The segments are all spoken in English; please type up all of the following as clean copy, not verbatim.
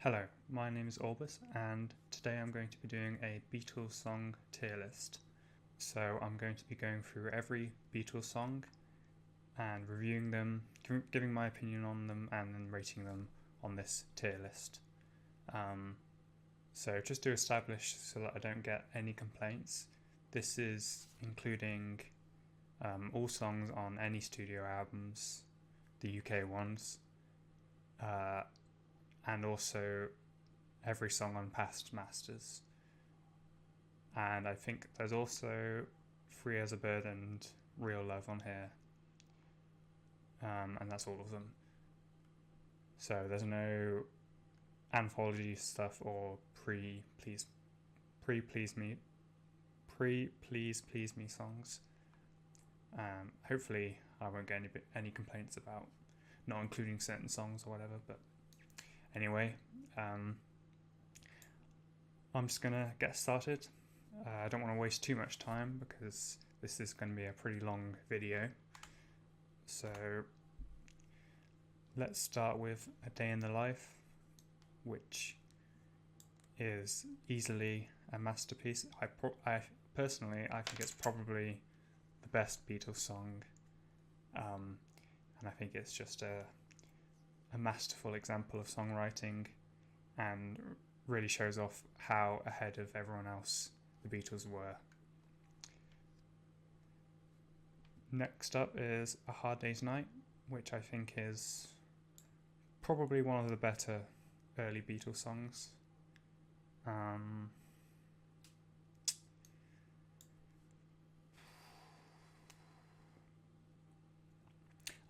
Hello, my name is Orbis, and today I'm going to be doing a Beatles song tier list. So I'm going to be going through every Beatles song and reviewing them, giving my opinion on them, and then rating them on this tier list. So just to establish so that I don't get any complaints, this is including all songs on any studio albums, the UK ones, and also every song on past masters. And I think there's also Free as a Bird and Real Love on here, and that's all of them. So there's no anthology stuff or pre please me songs. Hopefully I won't get any complaints about not including certain songs or whatever, but anyway, I'm just gonna get started. I don't want to waste too much time because this is going to be a pretty long video. So let's start with A Day in the Life, which is easily a masterpiece. I personally think it's probably the best Beatles song, and I think it's just a masterful example of songwriting and really shows off how ahead of everyone else the Beatles were. Next up is A Hard Day's Night, which I think is probably one of the better early Beatles songs. I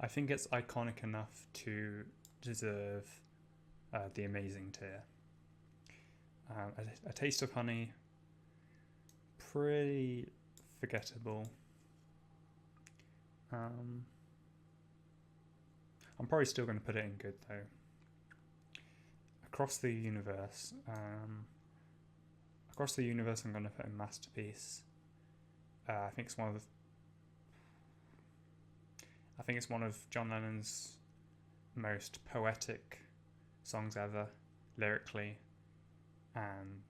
think it's iconic enough to deserve the amazing tier. A Taste of Honey, pretty forgettable. I'm probably still going to put it in good though. Across the Universe, I'm going to put in masterpiece. I think it's one of John Lennon's most poetic songs ever, lyrically, and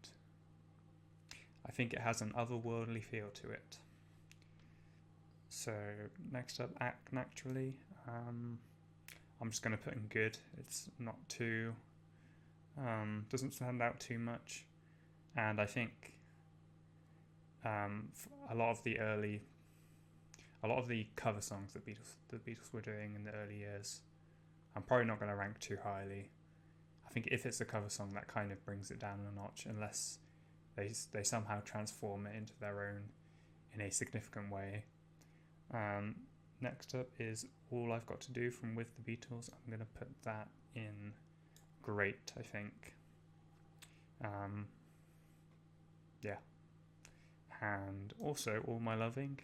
I think it has an otherworldly feel to it. So next up, Act Naturally. I'm just going to put in good. It's not too, doesn't stand out too much, and I think a lot of the cover songs that the Beatles were doing in the early years, I'm probably not going to rank too highly. I think if it's a cover song, that kind of brings it down a notch, unless they somehow transform it into their own in a significant way. Next up is All I've Got to Do from With the Beatles. I'm going to put that in great, I think. Yeah. And also All My Loving,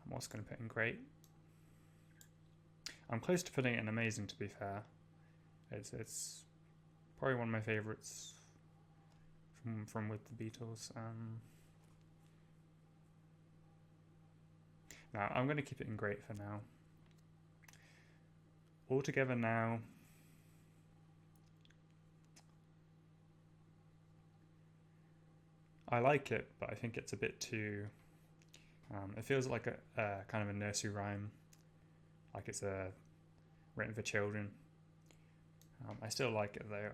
I'm also going to put in great. I'm close to putting it in amazing, to be fair. It's probably one of my favourites from With the Beatles. Now I'm going to keep it in great for now. All Together Now, I like it, but I think it's a bit too. It feels like a kind of a nursery rhyme, like it's written for children. I still like it though.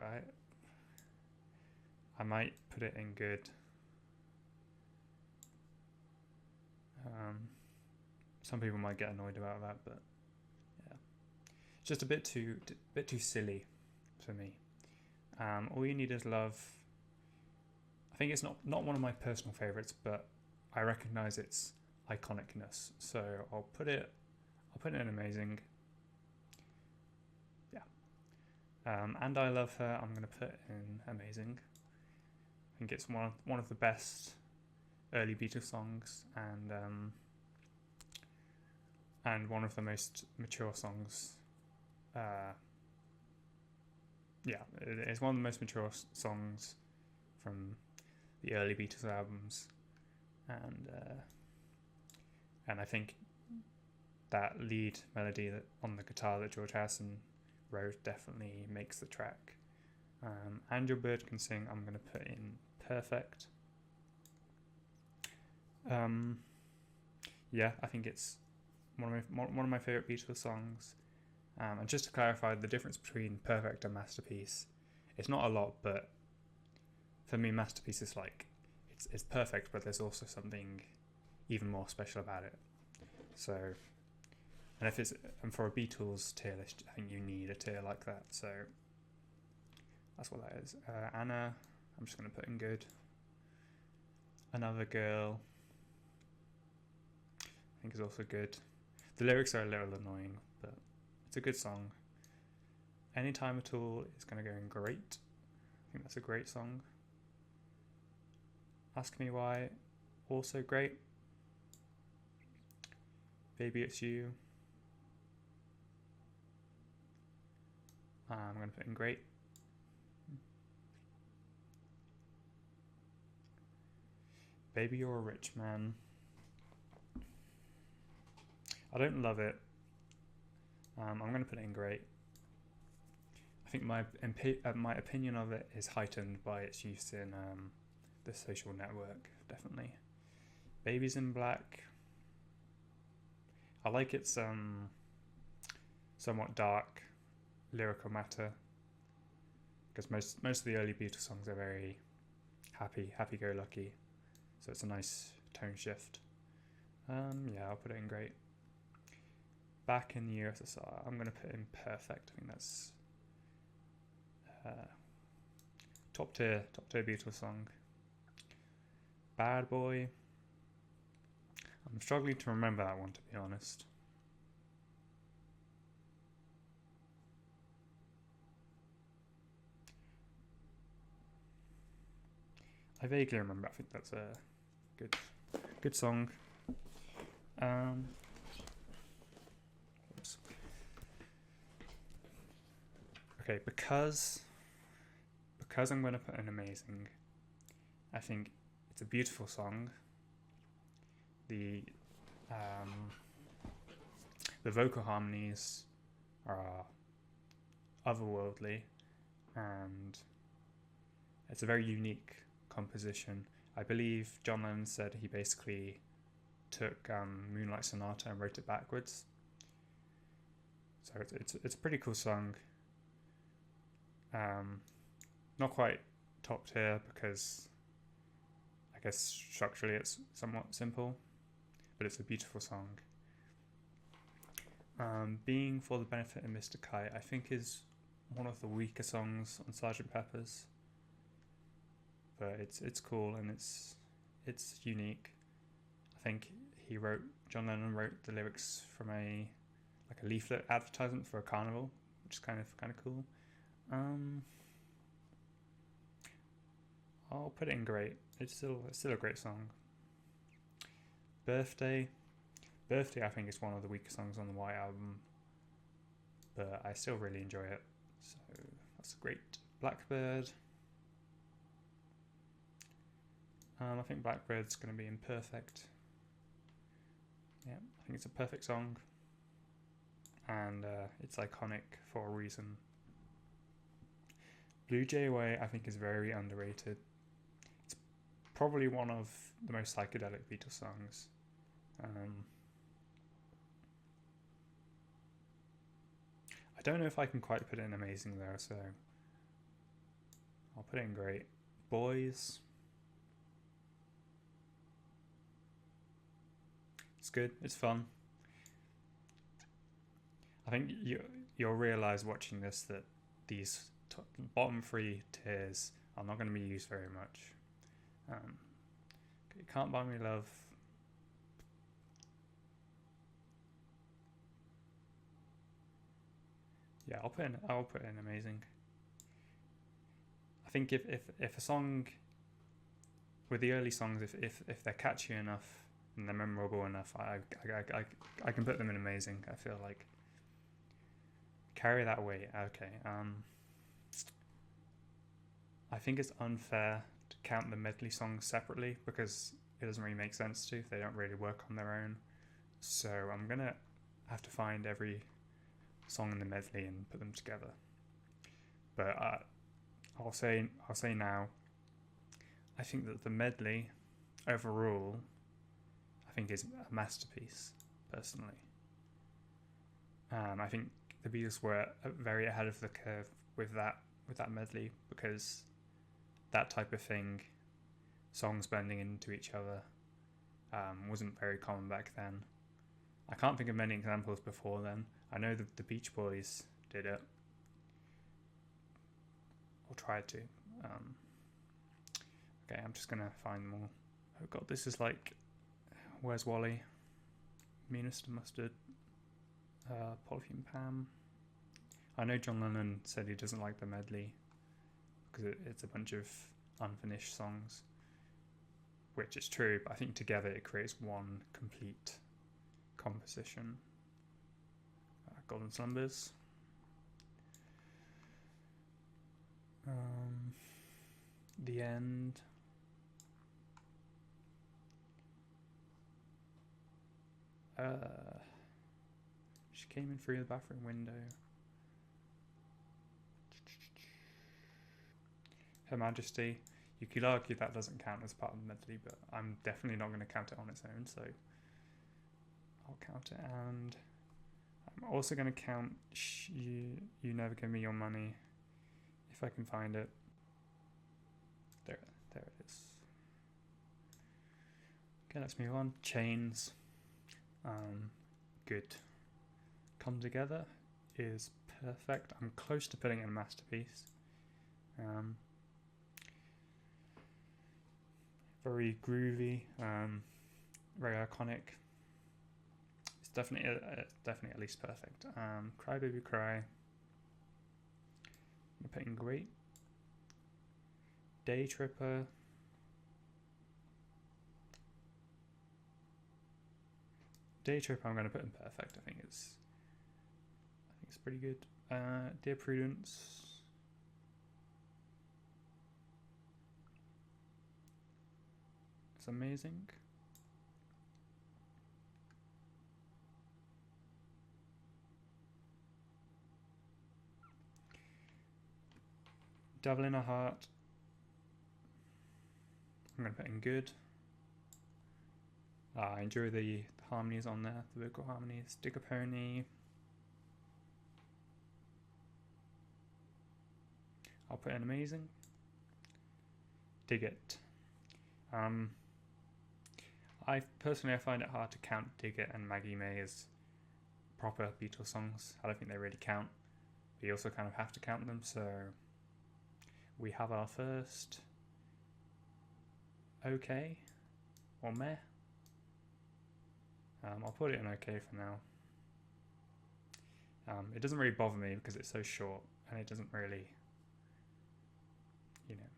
I might put it in good. Some people might get annoyed about that, but yeah, it's just a bit too silly for me. All You Need Is Love, I think it's not one of my personal favourites, but I recognise its iconicness, so I'll put it in amazing. Yeah. And I Love Her, I'm going to put in amazing. I think it's one of the best early Beatles songs, and one of the most mature songs. Yeah, it's one of the most mature songs from the early Beatles albums, and I think that lead melody on the guitar that George Harrison wrote definitely makes the track And Your Bird Can Sing, I'm going to put in perfect. Yeah, I think it's one of my favourite Beatles songs. And just to clarify, the difference between perfect and masterpiece, it's not a lot, but for me, masterpiece is like it's perfect, but there's also something even more special about it. So, and for a Beatles tier list, I think you need a tier like that. So that's what that is. Anna, I'm just going to put in good. Another Girl, I think is also good. The lyrics are a little annoying, but it's a good song. Anytime at All is going to go in great. I think that's a great song. Ask Me Why, also great. Baby It's You, I'm going to put in great. Baby You're a Rich Man, I don't love it. I'm going to put it in great. I think my opinion of it is heightened by its use in The Social Network, definitely. Babies in Black, I like its somewhat dark lyrical matter, because most of the early Beatles songs are very happy-go-lucky, so it's a nice tone shift. Yeah, I'll put it in great. Back in the USSR, I'm going to put in perfect. I think that's top tier Beatles song. Bad Boy, I'm struggling to remember that one, to be honest. I vaguely remember. I think that's a good song. Oops. Okay, because I'm going to put in amazing, I think it's a beautiful song. The vocal harmonies are otherworldly, and it's a very unique composition. I believe John Lennon said he basically took Moonlight Sonata and wrote it backwards. So it's a pretty cool song. Not quite top tier because I guess structurally it's somewhat simple, but it's a beautiful song. Being for the Benefit of Mr. Kite, I think is one of the weaker songs on Sgt. Pepper's, but it's cool and it's unique. I think John Lennon wrote the lyrics from a leaflet advertisement for a carnival, which is kind of cool. I'll put it in great. It's still a great song. Birthday, I think is one of the weaker songs on the White Album, but I still really enjoy it, so that's great. Blackbird, I think Blackbird's going to be imperfect. Yeah, I think it's a perfect song, and it's iconic for a reason. Blue Jay Way, I think, is very underrated. It's probably one of the most psychedelic Beatles songs. I don't know if I can quite put it in amazing though, so I'll put it in great. Boys, it's good, it's fun. I think you'll realise watching this that these bottom three tiers are not going to be used very much. Can't Buy Me Love. Yeah, I'll put in amazing. I think if a song with the early songs, if they're catchy enough and they're memorable enough, I can put them in amazing. I feel like Carry That Weight. Okay. I think it's unfair to count the medley songs separately because it doesn't really make sense to if they don't really work on their own. So I'm gonna have to find every song in the medley and put them together. But I'll say now, I think that the medley overall, I think is a masterpiece, personally. I think the Beatles were very ahead of the curve with that medley, because that type of thing, songs blending into each other, wasn't very common back then. I can't think of many examples before then. I know that the Beach Boys did it, or tried to. Okay, I'm just gonna find more. Oh god, this is like Where's Wally? Meanest Mustard, Polythene Pam. I know John Lennon said he doesn't like the medley because it's a bunch of unfinished songs, which is true, but I think together it creates one complete composition. Golden Slumbers. The End. She came in through the bathroom window. Her Majesty. You could argue that doesn't count as part of the medley, but I'm definitely not going to count it on its own, so I'll count it. And I'm also going to count You Never Give Me Your Money, if I can find it. There it is. Okay, let's move on. Chains. Good. Come Together is perfect. I'm close to putting it in a masterpiece. Very groovy, very iconic. It's definitely at least perfect. Cry Baby Cry. I'm putting great. Day Tripper. Day Tripper I'm going to put in perfect. I think it's pretty good. Dear Prudence. It's amazing. Devil in a Heart. I'm going to put in good. I enjoy the harmonies on there, the vocal harmonies. Dig a Pony. I'll put in amazing. Dig It. I find it hard to count Dig It and Maggie May as proper Beatles songs. I don't think they really count, but you also kind of have to count them. So we have our first okay or meh. I'll put it in okay for now. It doesn't really bother me because it's so short and it doesn't really, you know.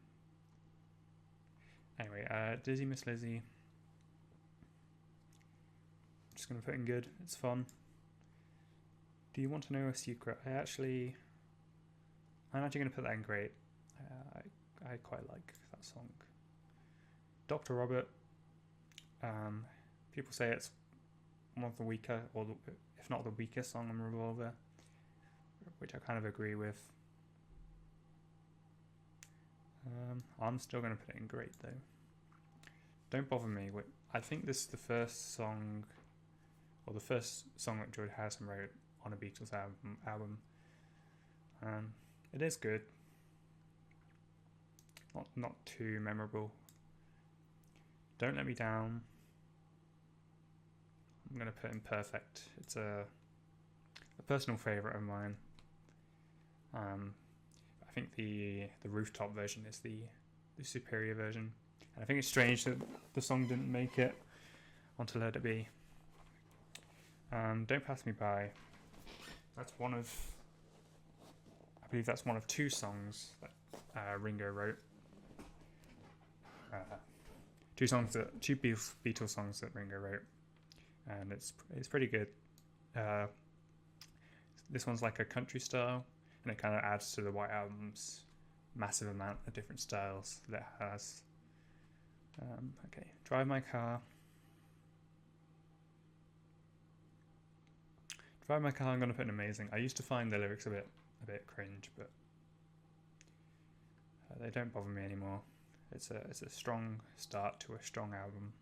Anyway, Dizzy Miss Lizzy. I'm just going to put in good. It's fun. Do You Want to Know a Secret? I'm actually going to put that in great. I quite like that song. Dr. Robert. People say it's one of the weaker, or if not the weakest song on Revolver, which I kind of agree with. I'm still going to put it in great though. Don't Bother Me. I think this is the first song, or the first song that George Harrison wrote on a Beatles album. It is good. Not too memorable. Don't Let Me Down. I'm going to put in perfect. It's a personal favourite of mine. I think the rooftop version is the superior version. And I think it's strange that the song didn't make it onto Let It Be. Don't Pass Me By. That's I believe that's one of two songs that Ringo wrote. Two Beatles songs that Ringo wrote, and it's pretty good. This one's like a country style, and it kind of adds to the White Album's massive amount of different styles that it has. Okay, Drive My Car. Drive My Car I'm going to put in amazing. I used to find the lyrics a bit cringe, but they don't bother me anymore. It's a strong start to a strong album.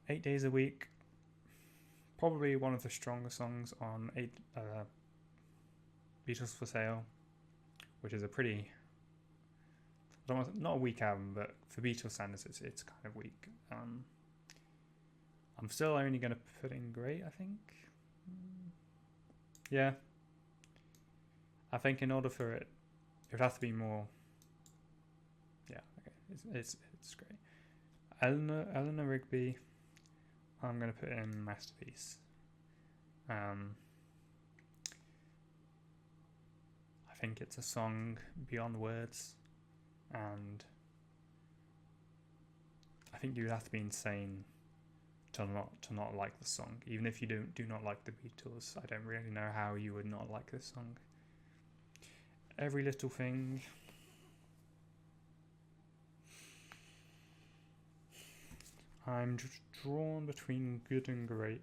8 Days a Week, probably one of the stronger songs on Beatles for Sale, which is a pretty, not a weak album, but for Beatles standards it's kind of weak. I'm still only going to put in Great, I think. Yeah. I think in order for it would have to be more. Yeah, okay, it's great. Eleanor Rigby, I'm going to put in Masterpiece. I think it's a song beyond words, and I think you would have to be insane to not like the song. Even if you do not like the Beatles, I don't really know how you would not like this song. Every Little Thing. I'm drawn between good and great.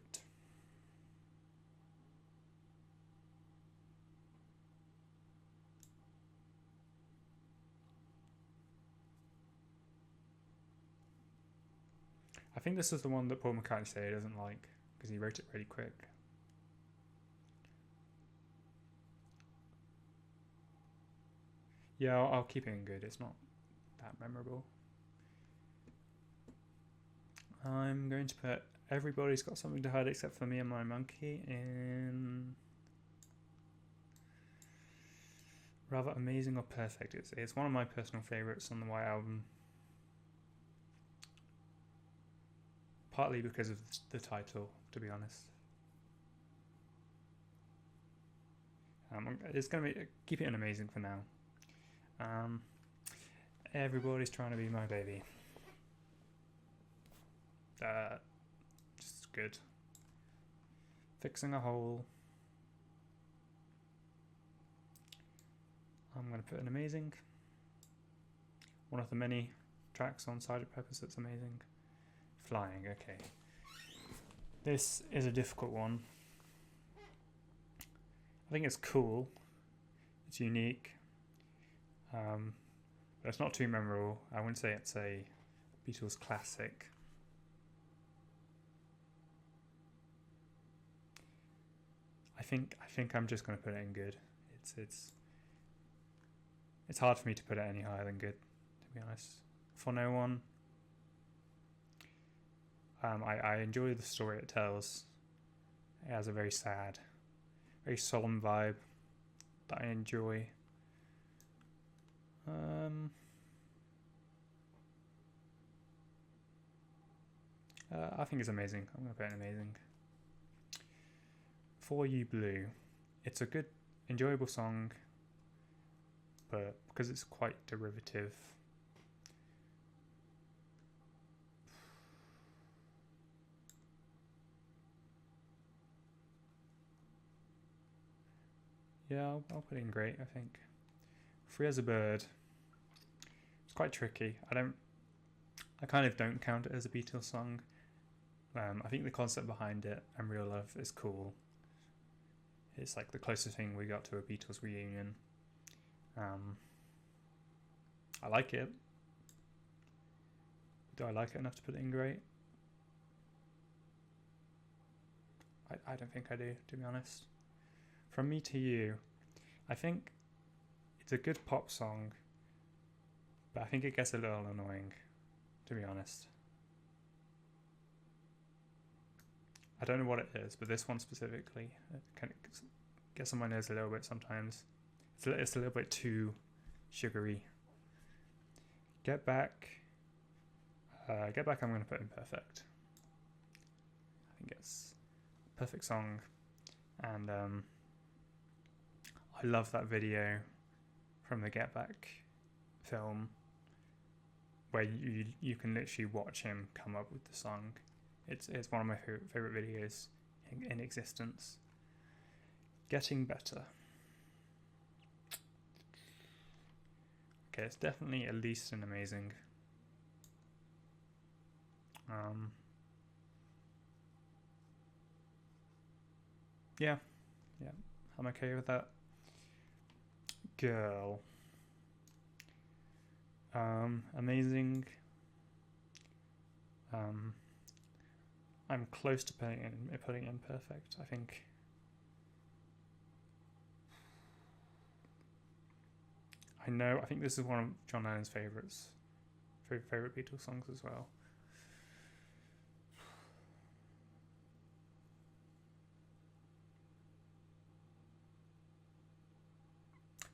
I think this is the one that Paul McCartney said he doesn't like because he wrote it really quick. Yeah, I'll keep it in good. It's not that memorable. I'm going to put Everybody's Got Something to Hide Except for Me and My Monkey in rather amazing or perfect. It's one of my personal favourites on the White Album. Partly because of the title, to be honest. It's going to be keep it in amazing for now. Everybody's Trying to Be My Baby. Just good. Fixing a Hole. I'm going to put in amazing. One of the many tracks on Sgt. Pepper's that's amazing. Flying, okay. This is a difficult one. I think it's cool. It's unique. But it's not too memorable. I wouldn't say it's a Beatles classic. I think I'm just going to put it in good. It's hard for me to put it any higher than good, to be honest. For No One. I enjoy the story it tells. It has a very sad, very solemn vibe that I enjoy. I think it's amazing. I'm going to put it in amazing. For You Blue. It's a good, enjoyable song, but because it's quite derivative, yeah, I'll put it in great, I think. Free as a Bird. It's quite tricky. I kind of don't count it as a Beatles song. I think the concept behind it and Real Love is cool. It's like the closest thing we got to a Beatles reunion. I like it. Do I like it enough to put it in great? I don't think I do, to be honest. From Me to You, I think it's a good pop song, but I think it gets a little annoying, to be honest. I don't know what it is, but this one specifically, it kind of gets on my nerves a little bit sometimes. It's a little bit too sugary. Get Back. Get Back I'm going to put in perfect. I think it's a perfect song. And I love that video from the Get Back film where you can literally watch him come up with the song. It's one of my favorite videos in existence. Getting Better. Okay, it's definitely at least an amazing. Yeah, I'm okay with that. Girl. Amazing. I'm close to putting in perfect. I think. I think this is one of John Lennon's favorite Beatles songs as well.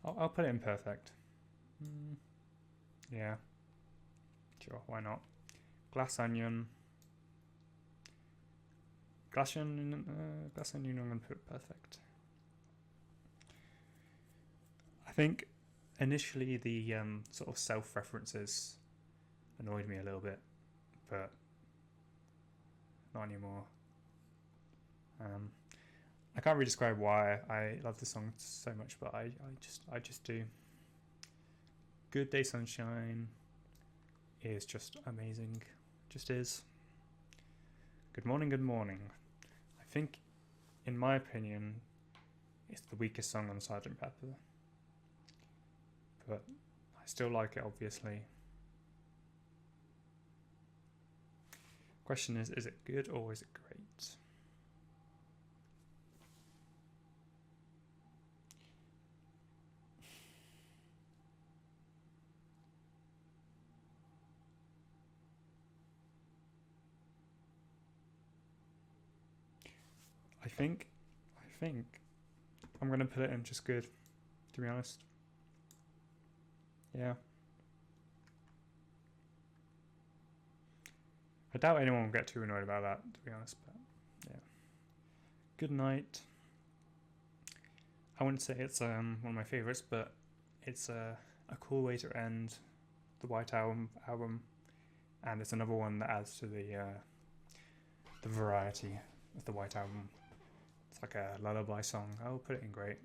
I'll put it in perfect. Yeah, sure, why not? Glass onion. Glass onion. I'm gonna put perfect. I think initially the sort of self-references annoyed me a little bit, but not anymore. I can't really describe why I love this song so much, but I just do. Good Day Sunshine is just amazing. Just is. Good Morning, Good Morning. I think, in my opinion, it's the weakest song on Sgt. Pepper. But I still like it, obviously. Question is it good or is it great? I think I'm gonna put it in just good, to be honest. Yeah. I doubt anyone will get too annoyed about that, to be honest, but yeah. Good Night. I wouldn't say it's one of my favourites, but it's a cool way to end the White Album, and it's another one that adds to the variety of the White Album. It's like a lullaby song. I'll put it in great.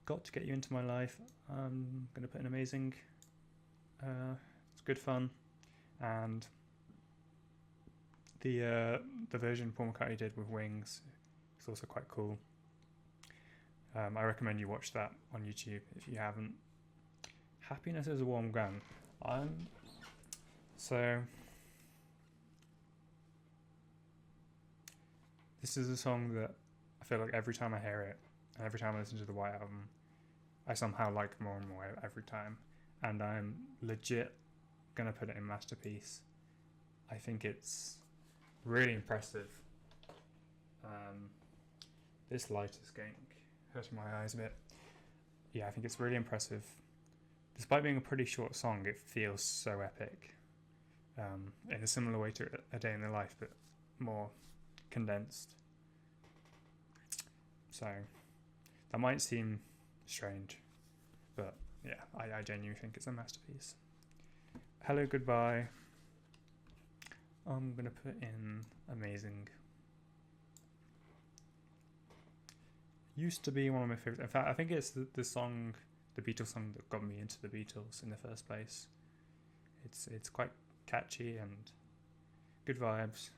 Got to Get You Into My Life. I'm gonna put in amazing. It's good fun, and the version Paul McCartney did with Wings is also quite cool. I recommend you watch that on YouTube if you haven't. Happiness is a Warm Gun. This is a song that I feel like every time I hear it, and every time I listen to the White Album, I somehow like more and more every time. And I'm legit gonna put it in Masterpiece. I think it's really impressive. This light is hurting my eyes a bit. Yeah, I think it's really impressive. Despite being a pretty short song, it feels so epic. In a similar way to A Day in the Life, but more condensed. So that might seem strange, but yeah, I genuinely think it's a masterpiece. Hello Goodbye. I'm gonna put in amazing. Used to be one of my favorites. In fact, I think it's the Beatles song that got me into the Beatles in the first place. It's quite catchy and good vibes.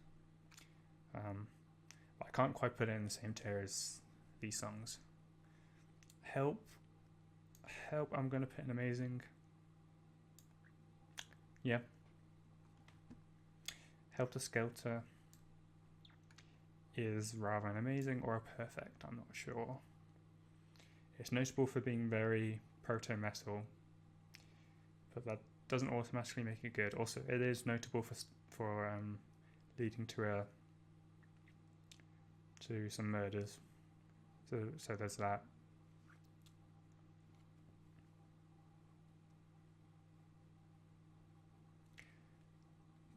I can't quite put it in the same tier as these songs. Help, I'm gonna put in amazing. Yeah. Helter Skelter is rather an amazing or a perfect, I'm not sure. It's notable for being very proto-metal, but that doesn't automatically make it good. Also, it is notable for leading to some murders. So there's that.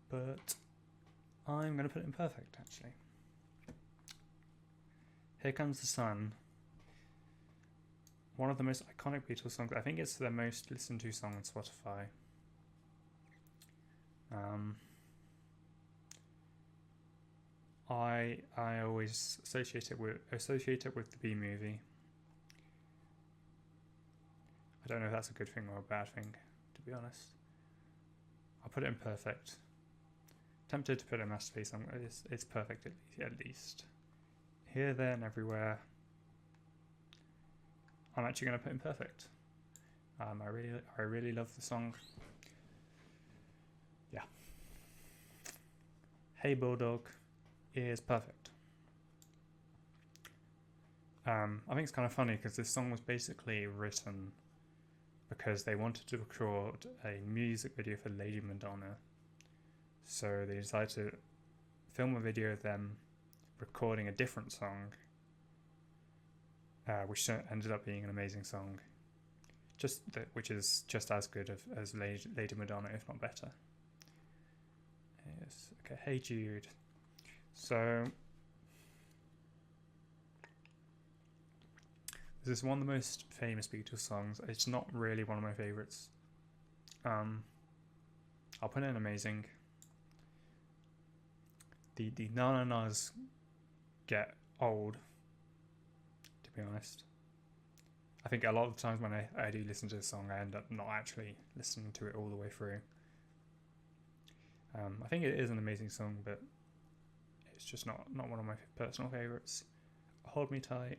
But I'm going to put it in perfect, actually. Here Comes the Sun. One of the most iconic Beatles songs. I think it's their most listened to song on Spotify. I always associate it with the Bee Movie. I don't know if that's a good thing or a bad thing, to be honest. I'll put it in perfect. Tempted to put it in masterpiece. It's perfect at least. Here, There, and Everywhere. I'm actually going to put in perfect. I really love the song. Yeah. Hey Bulldog is perfect. I think it's kind of funny because this song was basically written because they wanted to record a music video for Lady Madonna. So they decided to film a video of them recording a different song, which ended up being an amazing song, which is just as good as Lady Madonna, if not better. Yes. Okay. Hey Jude. So this is one of the most famous Beatles songs. It's not really one of my favourites. I'll put it in amazing. The na-na-nas get old, to be honest. I think a lot of the times when I do listen to this song, I end up not actually listening to it all the way through. I think it is an amazing song, but it's just not one of my personal favourites. Hold Me Tight.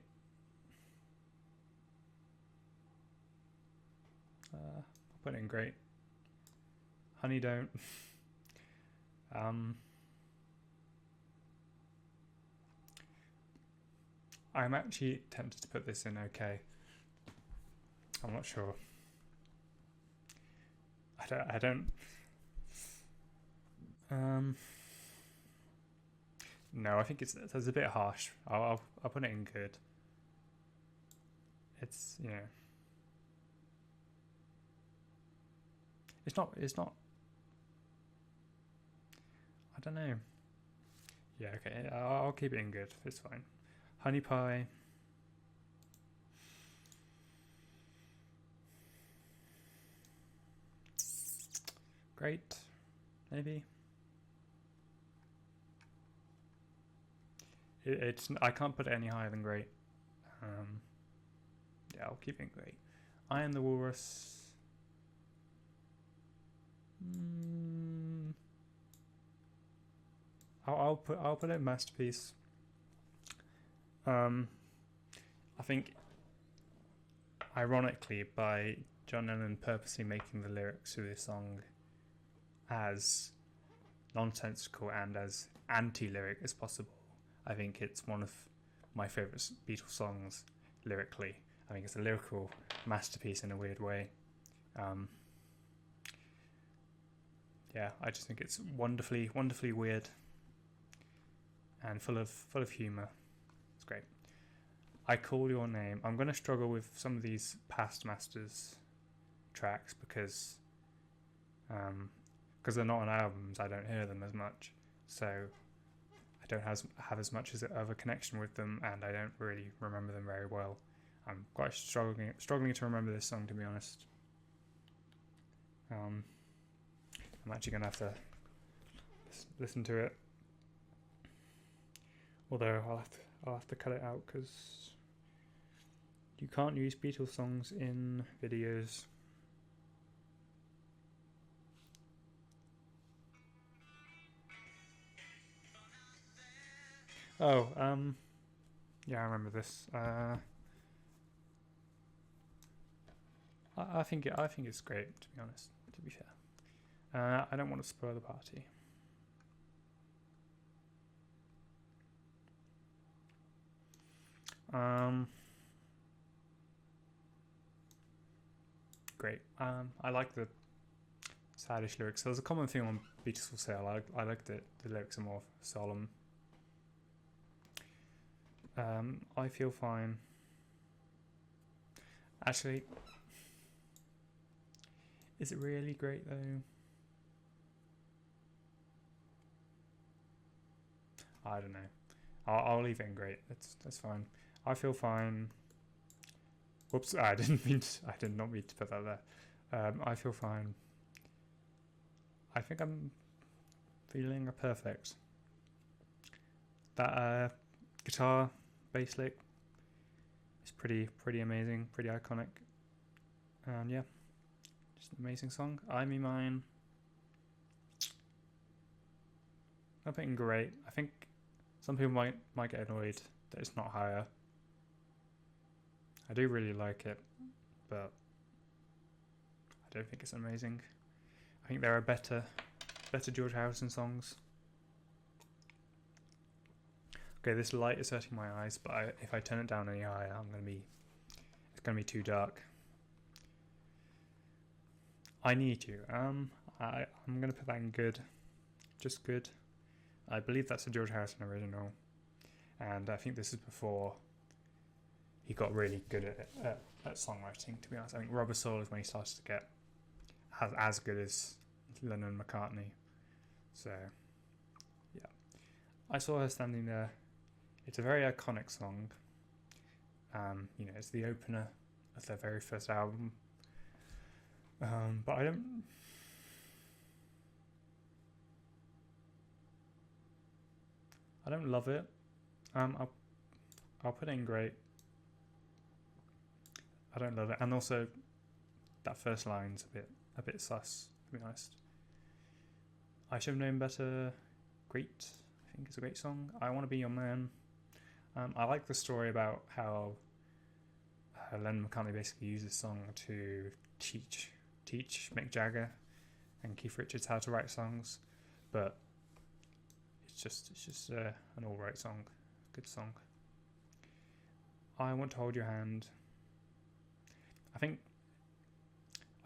I'll put it in great. Honey Don't. I'm actually tempted to put this in okay. I'm not sure. I don't. No, I think it's a bit harsh. I'll put it in good. It's, you know, it's not. I don't know. Yeah, okay. I'll keep it in good. It's fine. Honey Pie. Great. Maybe. It's. I can't put it any higher than great. Yeah, I'll keep it great. I Am the Walrus. I'll put it in masterpiece. I think, ironically, by John Lennon purposely making the lyrics to this song as nonsensical and as anti-lyric as possible, I think it's one of my favourite Beatles songs lyrically. I think it's a lyrical masterpiece in a weird way. Yeah, I just think it's wonderfully weird and full of humour. It's great. I Call Your Name. I'm going to struggle with some of these past Masters tracks because they're not on albums. I don't hear them as much, so I don't have as much of a connection with them, and I don't really remember them very well. I'm quite struggling to remember this song, to be honest. I'm actually going to have to listen to it, although I'll have to cut it out because you can't use Beatles songs in videos. Oh, yeah, I remember this. I think it's great, to be honest. To be fair, I don't want to spoil the party. Great. I like the sadish lyrics. There's a common theme on Beatles for Sale. I like the lyrics are more solemn. I Feel Fine. Actually, is it really great though? I don't know. I'll leave it in great. That's fine. I Feel Fine. Whoops! I did not mean to put that there. I Feel Fine. I think I'm feeling a perfect. That guitar bass lick is pretty amazing, pretty iconic, and yeah, just an amazing song. I Me Mine. I'm thinking great. I think some people might get annoyed that it's not higher. I do really like it, but don't think it's amazing. I think there are better George Harrison songs. Okay, this light is hurting my eyes, but if I turn it down any higher, it's gonna be too dark. I Need You. I'm gonna put that in good, just good. I believe that's a George Harrison original, and I think this is before he got really good at songwriting. To be honest, I think Rubber Soul is when he started to get as good as Lennon and McCartney. So, yeah, I saw her standing there. It's a very iconic song. It's the opener of their very first album. But I don't love it. I'll put it in great. I don't love it, and also that first line's a bit sus, to be honest. I Should Have Known Better. Great. I think it's a great song. I Want to Be Your Man. I like the story about how Lennon McCartney basically used this song to teach Mick Jagger and Keith Richards how to write songs, but it's just an alright song, good song. I Want to Hold Your Hand. I think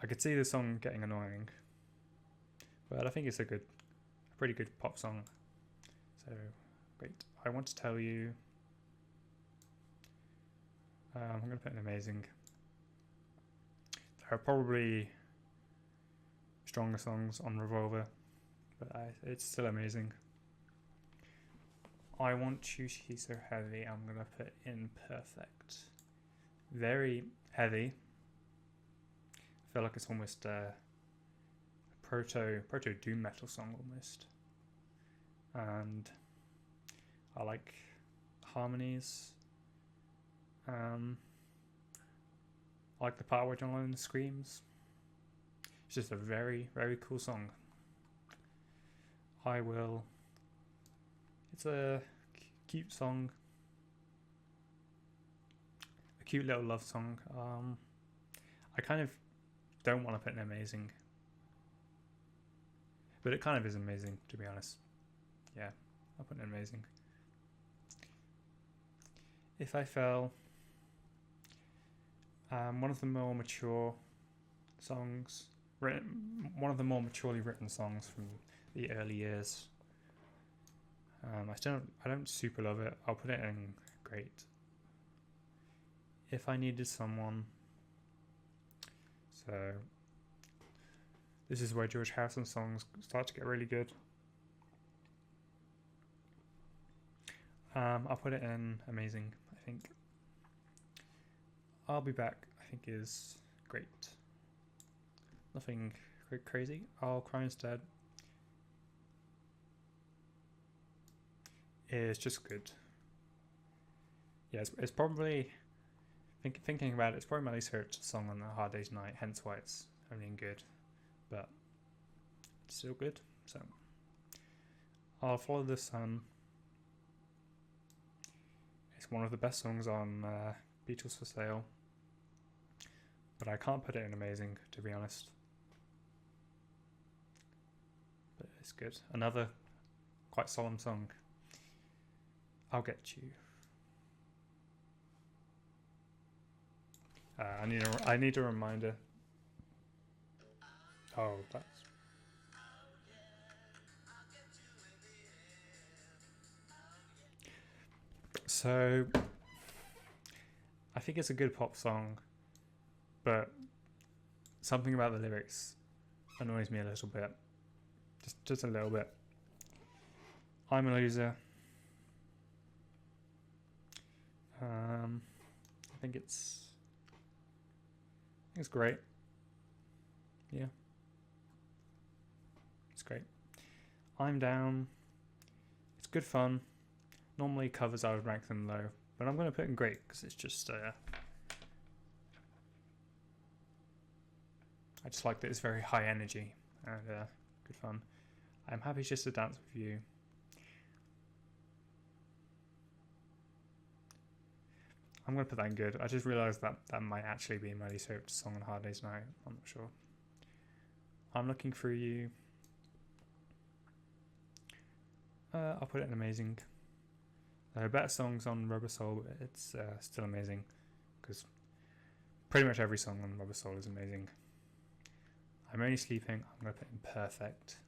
I could see the song getting annoying, but I think it's a pretty good pop song. So great. I Want to Tell You. I'm going to put an amazing. There are probably stronger songs on Revolver, but it's still amazing. I Want You, She's So Heavy. I'm going to put in perfect. Very heavy. I feel like it's almost a proto doom metal song almost. And I like harmonies. I like the part where John Lennon screams. It's just a very, very cool song. It's a cute song. A cute little love song. I kind of don't want to put an amazing, but it kind of is amazing, to be honest. Yeah, I'll put an amazing. If I Fell. One of the more mature songs, one of the more maturely written songs from the early years. I don't super love it. I'll put it in great. If I Needed Someone. So this is where George Harrison songs start to get really good. I'll put it in amazing, I think. I'll Be Back, I think, is great. Nothing crazy. I'll Cry Instead is just good. Yeah, it's probably, thinking about it, it's probably my least favorite song on A Hard Day's Night, hence why it's only in good, but it's still good. So I'll Follow the Sun. It's one of the best songs on Beatles for Sale, but I can't put it in amazing, to be honest. But it's good. Another quite solemn song. I'll Get You. I need a reminder. Oh, that's. So, I think it's a good pop song, but something about the lyrics annoys me a little bit. Just a little bit. I'm a Loser. I think it's great. Yeah. It's great. I'm Down. It's good fun. Normally covers I would rank them low, but I'm going to put in great because it's just I just like that it's very high energy and good fun. I'm Happy Just to Dance With You. I'm going to put that in good. I just realised that might actually be my least favourite song on Hard Day's Night. I'm not sure. I'm Looking Through You. I'll put it in amazing. There are better songs on Rubber Soul, but it's still amazing because pretty much every song on Rubber Soul is amazing. I'm Only Sleeping, I'm going to put in perfect.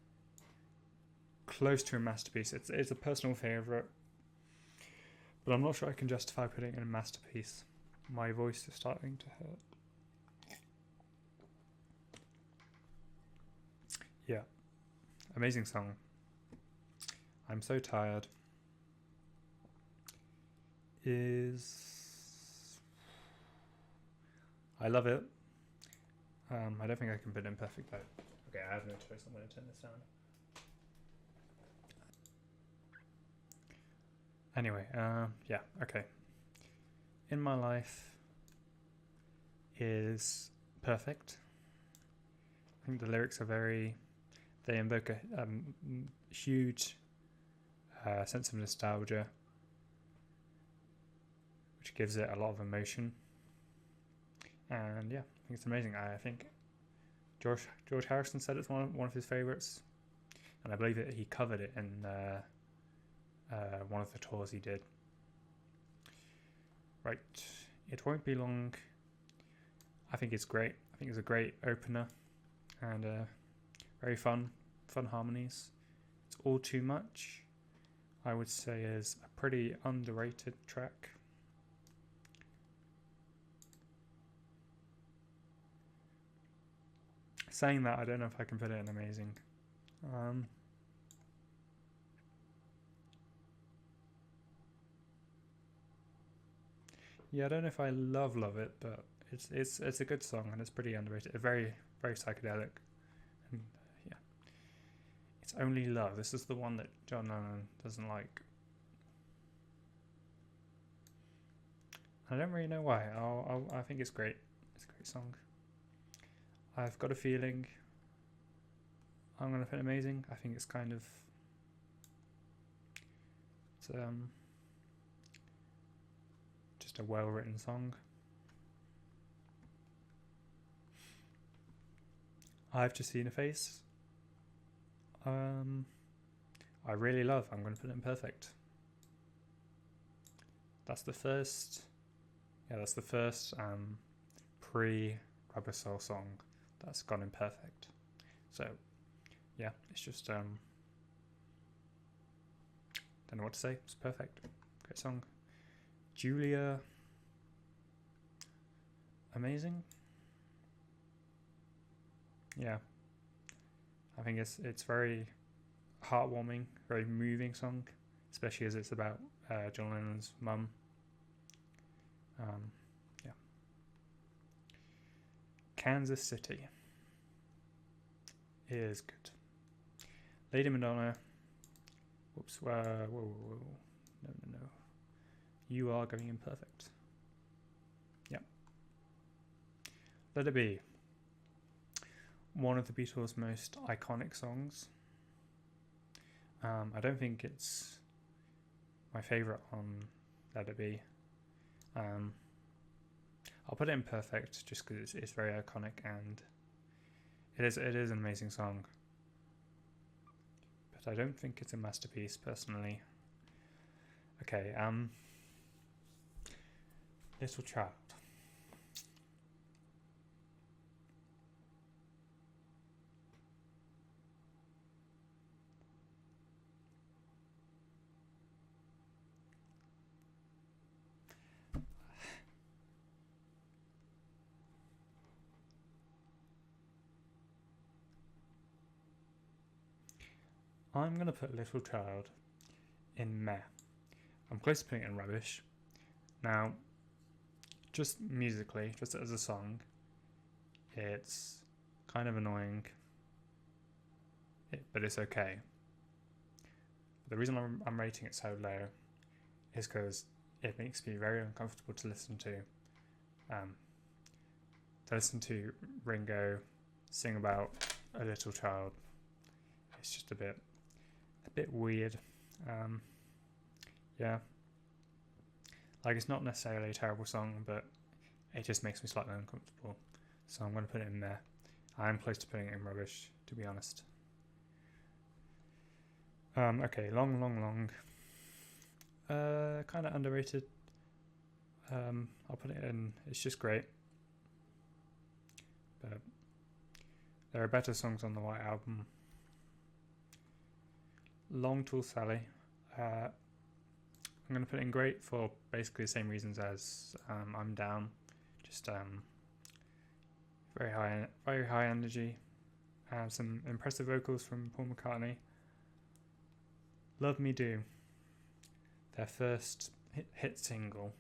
Close to a masterpiece. It's a personal favourite, but I'm not sure I can justify putting it in a masterpiece. My voice is starting to hurt. Yeah, amazing song. I'm So Tired is... I love it. I don't think I can put it in perfect though. Okay, I have no choice. I'm going to turn this down. Anyway, yeah, okay. In My Life is perfect. I think the lyrics are they invoke a huge sense of nostalgia, which gives it a lot of emotion. And yeah, I think it's amazing. I think George Harrison said it's one of his favourites, and I believe that he covered it in one of the tours he did. Right, It Won't Be Long. I think it's great. I think it's a great opener and very fun harmonies. It's All Too Much, I would say, is a pretty underrated track. Saying that, I don't know if I can put it in amazing. Yeah, I don't know if I love it, but it's a good song and it's pretty underrated. Very psychedelic, and yeah, It's Only Love. This is the one that John Lennon doesn't like. I don't really know why. I think it's great. It's a great song. I've Got a Feeling. I'm gonna put amazing. I think it's kind of just a well-written song. I've Just Seen a Face. I really love. I'm going to put it in perfect. That's the first. Yeah, that's the first pre-Rubber Soul song that's gone in perfect. So, yeah, it's just don't know what to say. It's perfect. Great song. Julia. Amazing. Yeah, I think it's very heartwarming, very moving song, especially as it's about John Lennon's mum. Yeah. Kansas City is good. Lady Madonna. Whoops. Whoa. No. You Are Going in perfect. Yeah. Let It Be. One of the Beatles' most iconic songs. I don't think it's my favourite on Let It Be. I'll put it in perfect just because it's very iconic and it is an amazing song. But I don't think it's a masterpiece personally. Okay, Little Child. I'm going to put Little Child in meh. I'm close to putting it in rubbish. Now, just musically, just as a song, it's kind of annoying, but it's okay. The reason I'm rating it so low is because it makes me very uncomfortable to listen to. To listen to Ringo sing about a little child, it's just a bit weird. Yeah, like it's not necessarily a terrible song, but it just makes me slightly uncomfortable. So I'm going to put it in there. I'm close to putting it in rubbish, to be honest. Okay, long. Kind of underrated. I'll put it in. It's just great. But there are better songs on the White Album. Long Tall Sally. I'm going to put it in great for basically the same reasons as I'm Down. Just very high energy. Some impressive vocals from Paul McCartney. Love Me Do, their first hit single.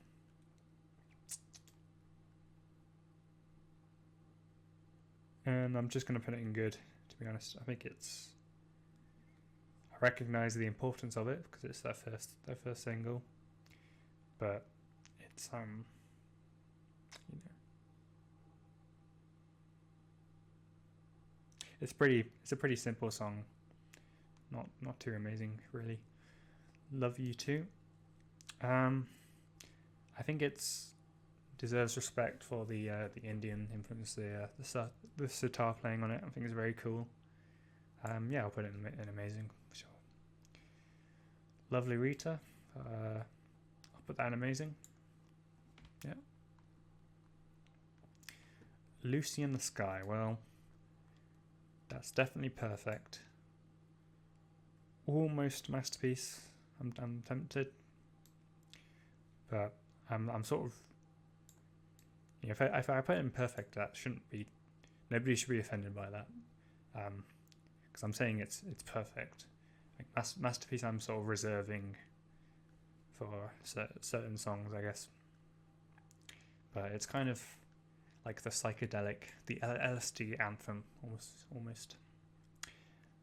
And I'm just going to put it in good, to be honest. I think it's... I recognise the importance of it because it's their first single. But it's, you know... It's a pretty simple song. Not too amazing, really. Love You Too. I think it's deserves respect for the Indian influence, the sitar playing on it. I think it's very cool. Yeah, I'll put it in amazing for sure. Lovely Rita. I'll put that in amazing. Yeah. Lucy in the Sky. Well, that's definitely perfect. Almost masterpiece. I'm tempted, but I'm sort of, you know, if I put it in perfect, that shouldn't be. Nobody should be offended by that, because I'm saying it's perfect. Like masterpiece, I'm sort of reserving for certain songs, I guess. But it's kind of like the psychedelic, the LSD anthem, almost.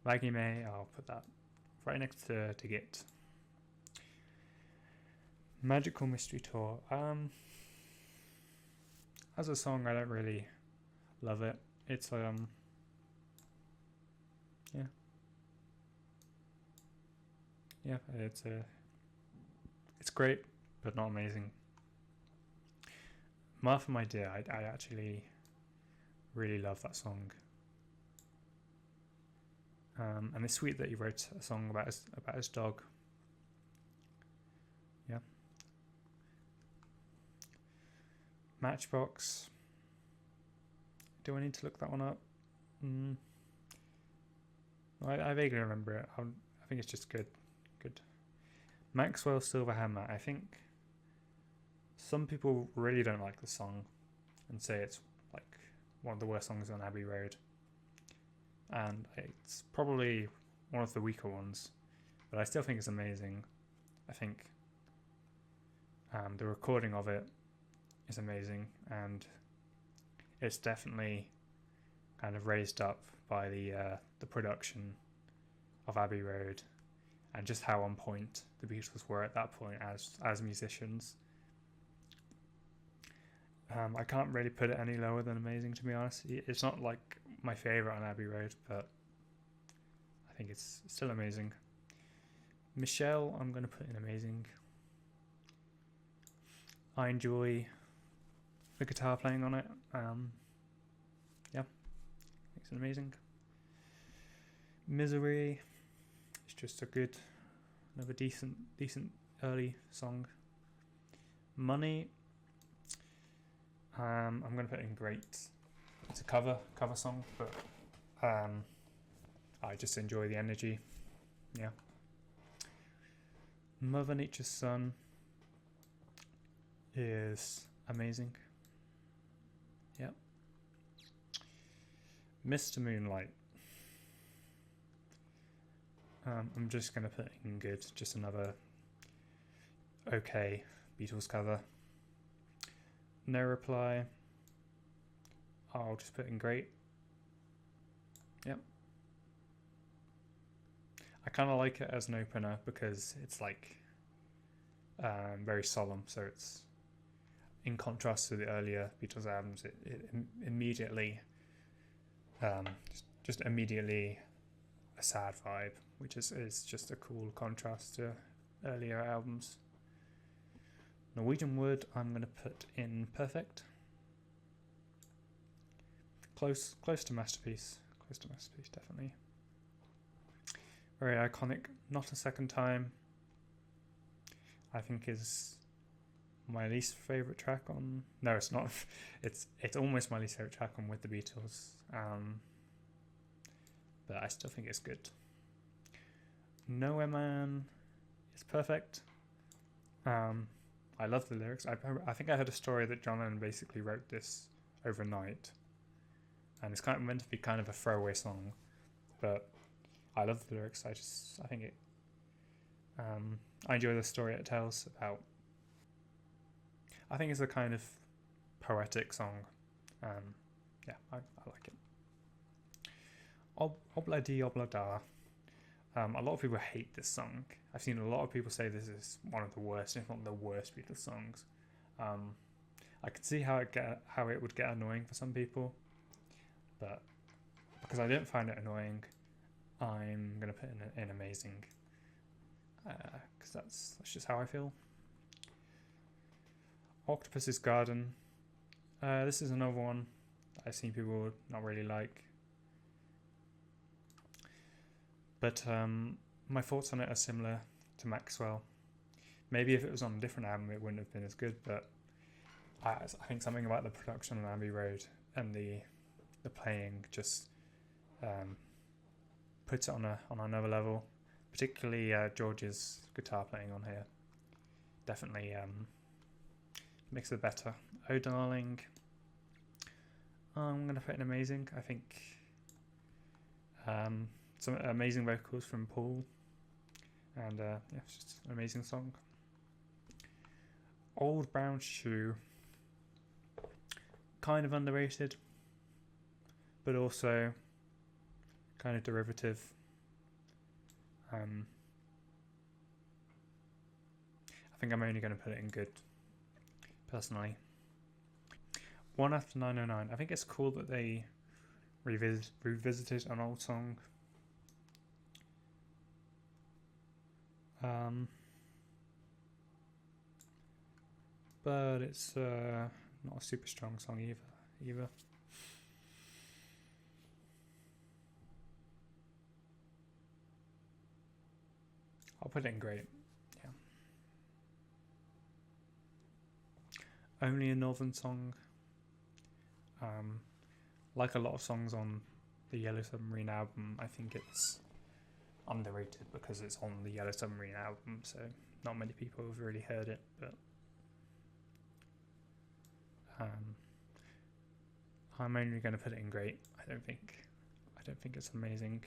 Maggie May, I'll put that right next to Git. Magical Mystery Tour. As a song, I don't really love it. It's yeah, it's great, but not amazing. Martha My Dear, I actually really love that song. And it's sweet that he wrote a song about his dog. Yeah. Matchbox. Do I need to look that one up? I vaguely remember it. I think it's just good. Maxwell Silver Hammer. I think some people really don't like the song and say it's like one of the worst songs on Abbey Road. And it's probably one of the weaker ones, but I still think it's amazing. I think the recording of it is amazing, and it's definitely kind of raised up by the production of Abbey Road and just how on point the Beatles were at that point as musicians. I can't really put it any lower than amazing, to be honest. It's not like my favourite on Abbey Road, but I think it's still amazing. Michelle, I'm going to put in amazing. I enjoy the guitar playing on it. Yeah, it's amazing. Misery, it's just another decent early song. Money, I'm going to put in great. It's a cover song, but I just enjoy the energy. Yeah. Mother Nature's Son is amazing. Yep. Mr. Moonlight. I'm just going to put in good. Just another okay Beatles cover. No Reply. I'll just put in great. Yep. I kind of like it as an opener because it's like very solemn, so it's in contrast to the earlier Beatles albums. It immediately just immediately a sad vibe, which is just a cool contrast to earlier albums. Norwegian Wood, I'm going to put in perfect. close to masterpiece. Close to masterpiece, definitely. Very iconic. Not a Second Time, I think, is my least favourite track on... No, it's not. It's almost my least favourite track on With the Beatles. But I still think it's good. Nowhere Man is perfect. I love the lyrics. I think I heard a story that John Lennon basically wrote this overnight, and it's kind of meant to be kind of a throwaway song, but I love the lyrics. I think it. I enjoy the story it tells about. I think it's a kind of poetic song. Yeah, I like it. Obla di Obla Da. A lot of people hate this song. I've seen a lot of people say this is one of the worst, if not the worst, Beatles songs. I could see how it would get annoying for some people, but because I don't find it annoying, I'm gonna put in amazing, because that's just how I feel. Octopus's Garden. This is another one that I've seen people not really like. But my thoughts on it are similar to Maxwell. Maybe if it was on a different album it wouldn't have been as good, but I think something about the production on Abbey Road and the playing just puts it on another level. Particularly George's guitar playing on here definitely makes it better. Oh Darling, I'm going to put in amazing. I think some amazing vocals from Paul, and yeah, it's just an amazing song. Old Brown Shoe, kind of underrated, but also kind of derivative. I think I'm only going to put it in good, personally. One After 909. I think it's cool that they revisited an old song. But it's not a super strong song either. I'll put it in great. Yeah. Only a Northern Song. Like a lot of songs on the Yellow Submarine album, I think it's underrated because it's on the Yellow Submarine album, so not many people have really heard it, but I'm only going to put it in great. I don't think it's amazing.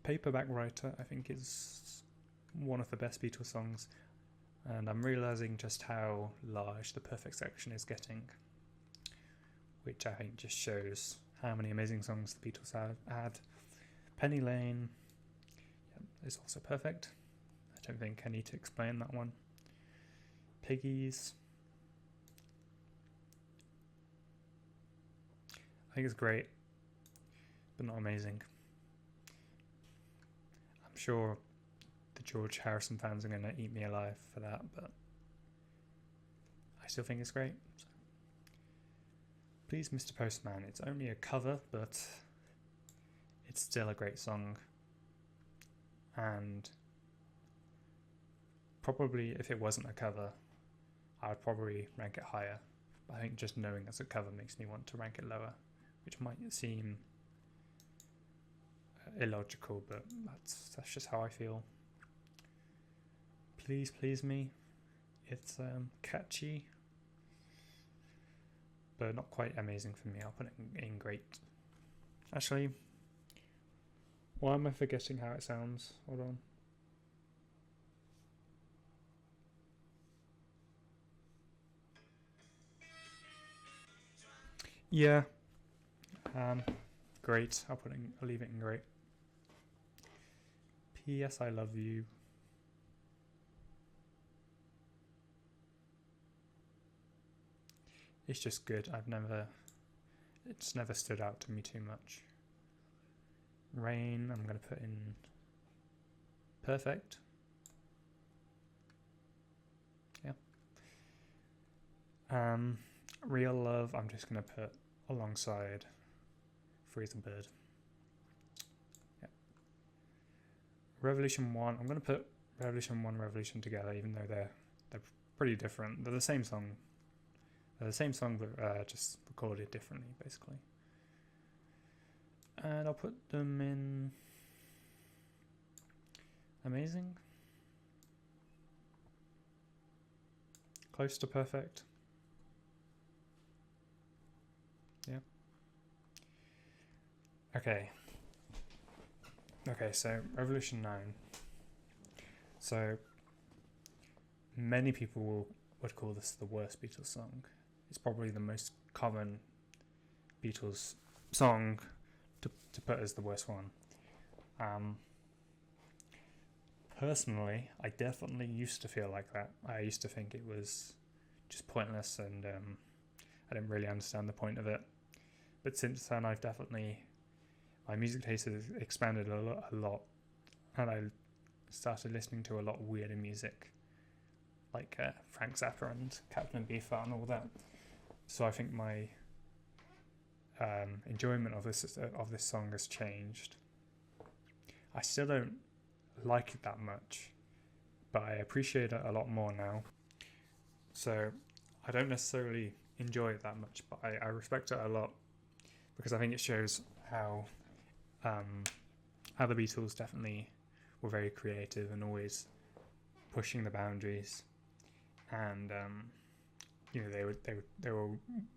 Paperback Writer, I think, is one of the best Beatles songs, and I'm realising just how large the Perfect section is getting, which I think just shows how many amazing songs the Beatles had. Penny Lane is also perfect. I don't think I need to explain that one. Piggies, I think it's great, but not amazing. I'm sure the George Harrison fans are going to eat me alive for that, but I still think it's great. So. Please Mr. Postman, it's only a cover, but it's still a great song, and probably if it wasn't a cover I would probably rank it higher, but I think just knowing it's a cover makes me want to rank it lower, which might seem illogical, but that's just how I feel. Please Please Me, it's catchy, but not quite amazing for me. I'll put it in great. Actually, why am I forgetting how it sounds? Hold on. Yeah. Great. I'll leave it in great. P.S. I Love You. It's just good. It's never stood out to me too much. Rain, I'm going to put in perfect. Real Love, I'm just going to put alongside Free the Bird. Yeah. Revolution 1, I'm going to put Revolution 1, Revolution together, even though they're pretty different. They're the same song. They're the same song, but just recorded differently, basically. And I'll put them in amazing. Close to perfect. Yeah. Okay, so Revolution 9. So many people would call this the worst Beatles song. It's probably the most common Beatles song to put as the worst one. Personally, I definitely used to feel like that. I used to think it was just pointless, and I didn't really understand the point of it. But since then, my music taste has expanded a lot, and I started listening to a lot weirder music, like Frank Zappa and Captain Beefheart and all that. So I think my enjoyment of this song has changed. I still don't like it that much, but I appreciate it a lot more now. So I don't necessarily enjoy it that much, but I respect it a lot, because I think it shows how the Beatles definitely were very creative and always pushing the boundaries, and they were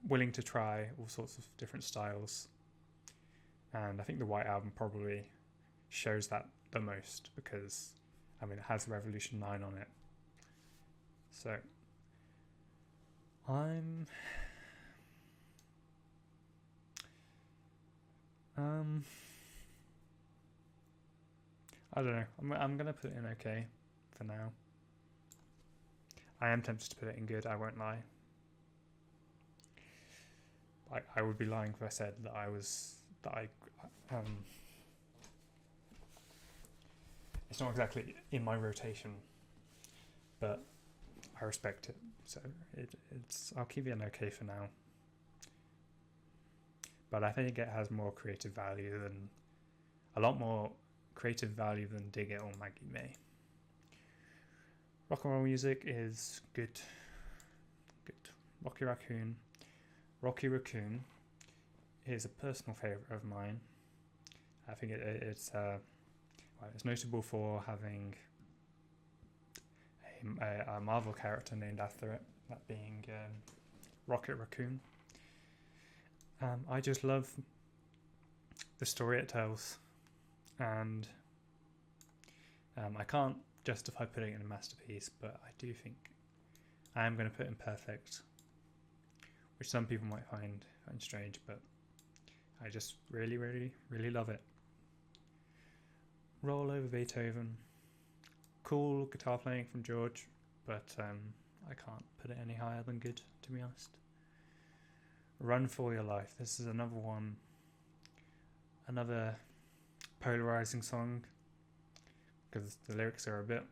willing to try all sorts of different styles. And I think the White Album probably shows that the most, because it has Revolution 9 on it. So I don't know. I'm gonna put it in okay for now. I am tempted to put it in good, I won't lie. I would be lying if I said that it's not exactly in my rotation, but I respect it, so I'll keep it an okay for now. But I think it has a lot more creative value than Dig It or Maggie May. Rock and roll music is good. Rocky Raccoon is a personal favourite of mine. I think it's notable for having a Marvel character named after it, that being Rocket Raccoon. I just love the story it tells, and I can't justify putting it in a masterpiece, but I do think I am going to put in perfect, which some people might find strange, but I just really, really, really love it. Roll Over Beethoven, cool guitar playing from George, but I can't put it any higher than good, to be honest. Run For Your Life, this is another polarizing song, because the lyrics are a bit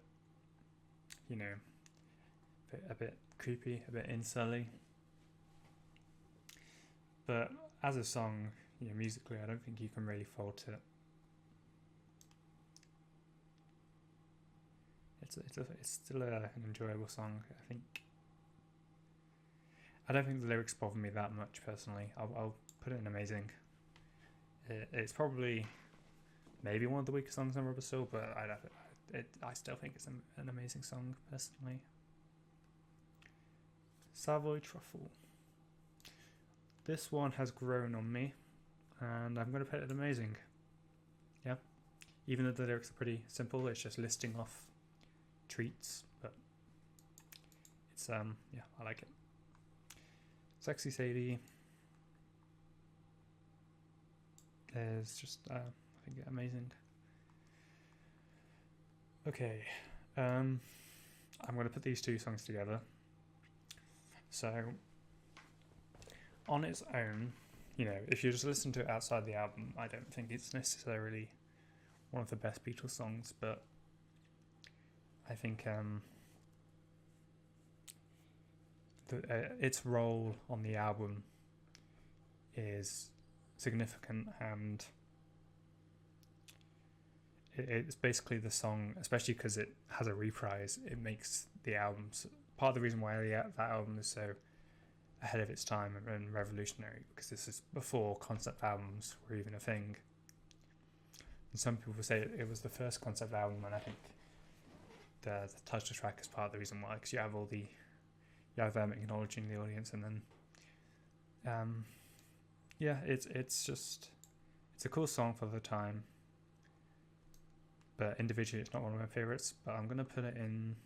creepy, a bit insully. But as a song, musically, I don't think you can really fault it. It's still an enjoyable song, I think. I don't think the lyrics bother me that much personally. I'll put it in amazing. It's probably maybe one of the weaker songs on Rubber Soul, but I still think it's an amazing song personally. Savoy Truffle. This one has grown on me, and I'm going to put it amazing. Yeah, even though the lyrics are pretty simple, it's just listing off treats, but it's I like it. Sexy Sadie is just I think amazing. Okay, I'm going to put these two songs together. So on its own, if you just listen to it outside the album, I don't think it's necessarily one of the best Beatles songs, but I think its role on the album is significant, and it's basically the song, especially because it has a reprise, it makes the albums part of the reason why that album is so ahead of its time and revolutionary, because this is before concept albums were even a thing. And some people say it was the first concept album, and I think the title track is part of the reason why, because you have them acknowledging the audience, and then it's a cool song for the time, but individually it's not one of my favorites. But I'm gonna put it in.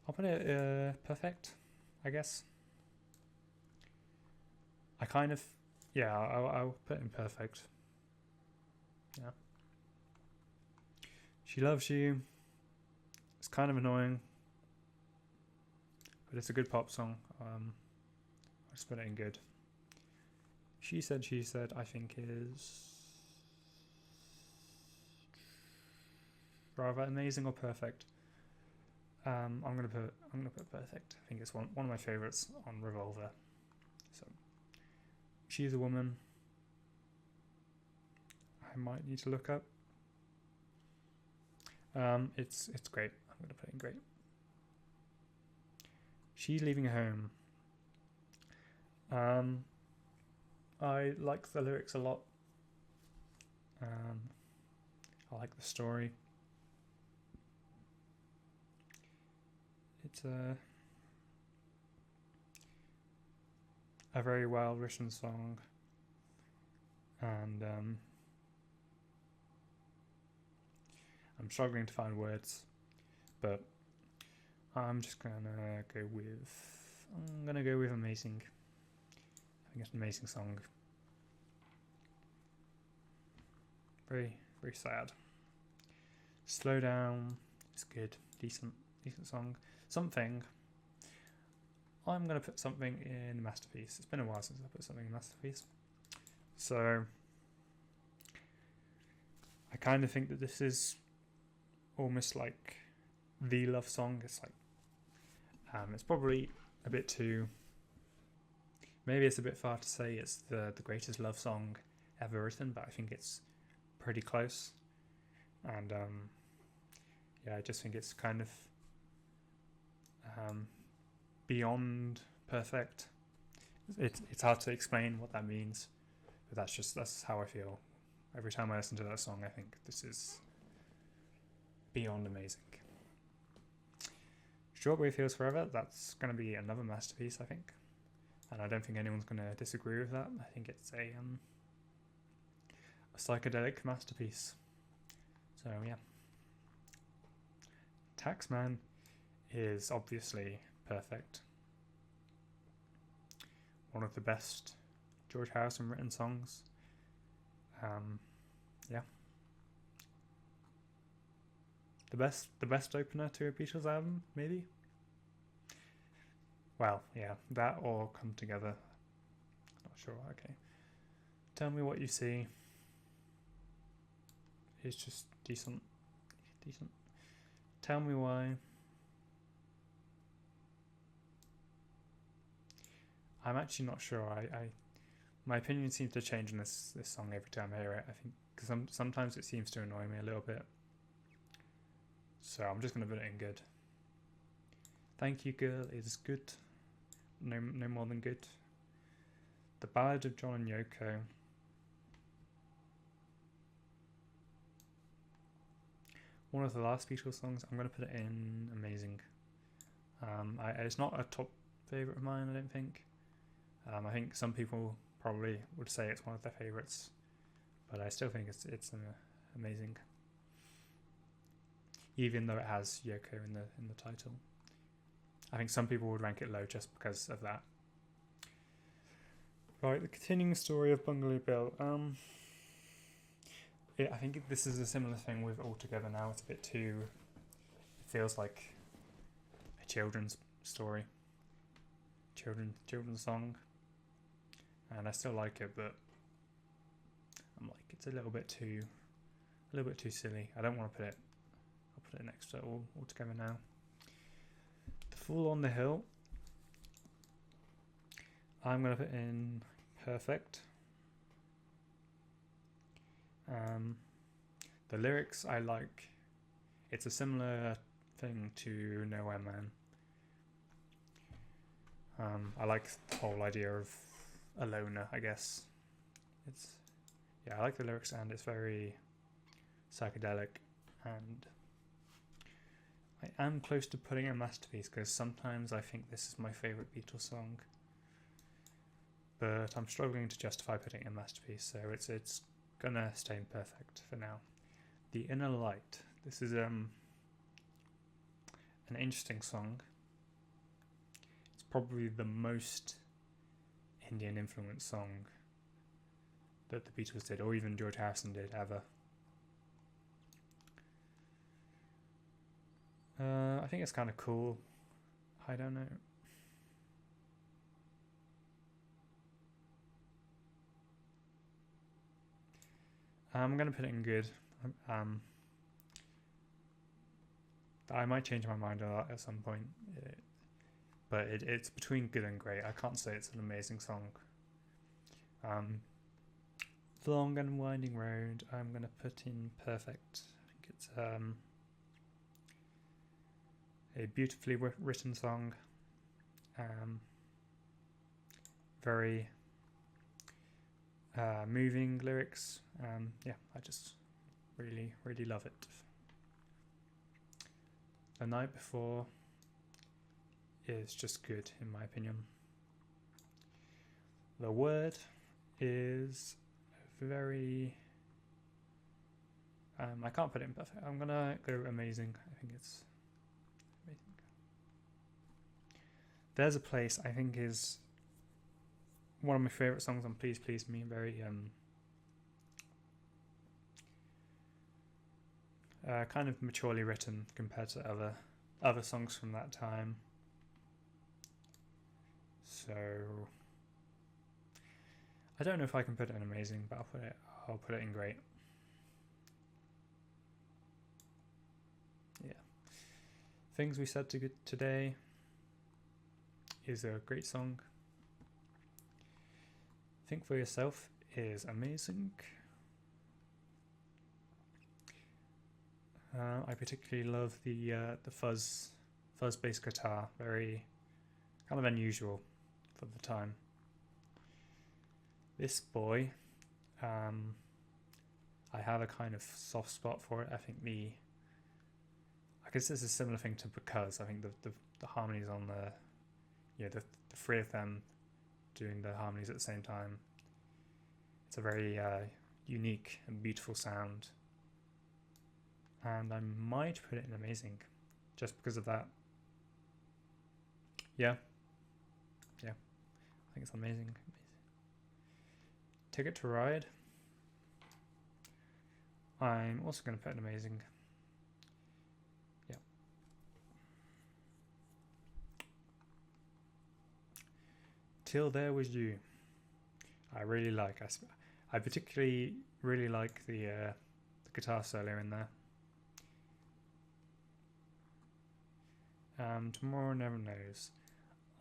I'll put it perfect, I guess. I'll put it in perfect. Yeah. She Loves You. It's kind of annoying, but it's a good pop song. I'll just put it in good. She Said, I think is rather amazing or perfect. I'm gonna put perfect. I think it's one of my favorites on Revolver. So, She's a Woman. I might need to look up. It's great. I'm gonna put it in great. She's Leaving Home. I like the lyrics a lot. I like the story. It's a very well written song, and I'm struggling to find words, but I'm gonna go with amazing. I think it's an amazing song. Very, very sad. Slow Down. It's good. Decent song. Something. I'm going to put something in Masterpiece. It's been a while since I put something in Masterpiece. So, I kind of think that this is almost like the love song. It's like, it's probably a bit too, maybe it's a bit far to say it's the greatest love song ever written, but I think it's pretty close. And, I just think it's kind of beyond perfect. It's hard to explain what that means, but that's how I feel every time I listen to that song. I think this is beyond amazing. Shortwave Feels Forever, that's going to be another masterpiece, I think, and I don't think anyone's going to disagree with that. I think it's a psychedelic masterpiece. So yeah, Taxman is obviously perfect. One of the best George Harrison written songs. The best opener to a Beatles album, maybe. Well, yeah, that or Come Together. Not sure. Okay. Tell Me What You See. It's just decent. Tell Me Why. I'm actually not sure. My opinion seems to change on this song every time I hear it. I think because sometimes it seems to annoy me a little bit. So I'm just gonna put it in good. Thank You Girl is good. No more than good. The Ballad of John and Yoko. One of the last Beatles songs. I'm gonna put it in amazing. It's not a top favorite of mine, I don't think. I think some people probably would say it's one of their favorites, but I still think it's amazing, even though it has Yoko in the title. I think some people would rank it low just because of that. Right, the continuing story of Bungalow Bill. I think this is a similar thing with All Together Now. It's a bit too. It feels like a children's story, children's song, and I still like it, but I'm like it's a little bit too silly. I don't want to put it. I'll put it next to it all together now. The Fool on the Hill, I'm going to put in perfect. The lyrics I like. It's a similar thing to Nowhere Man. I like the whole idea of a loner, I guess. I like the lyrics, and it's very psychedelic, and I am close to putting it in Masterpiece because sometimes I think this is my favourite Beatles song, but I'm struggling to justify putting it in Masterpiece, so it's gonna stay in perfect for now. The Inner Light. This is an interesting song. It's probably the most Indian influenced song that the Beatles did, or even George Harrison did, ever. I think it's kind of cool. I don't know. I'm going to put it in good. I might change my mind on that at some point, but it's between good and great. I can't say it's an amazing song. The Long and Winding Road, I'm going to put in perfect. I think it's a beautifully written song. Very moving lyrics. I just really love it. The Night Before is just good in my opinion. The Word is very I can't put it in perfect. I'm gonna go amazing. I think it's amazing. There's a Place, I think, is one of my favourite songs on Please Please Me. Very kind of maturely written compared to other songs from that time. So I don't know if I can put it in amazing, but I'll put it in great. Yeah. Things We Said Today is a great song. Think for Yourself is amazing. I particularly love the fuzz bass guitar. Very kind of unusual for the time. This Boy, I have a kind of soft spot for it. I think I guess this is a similar thing to Because. I think the harmonies on the three of them doing the harmonies at the same time. It's a very unique and beautiful sound. And I might put it in amazing just because of that. Yeah. I think it's amazing. Ticket to Ride, I'm also going to put in amazing. Yeah. Till There Was You, I really like. I particularly really like the guitar solo in there. Tomorrow Never Knows,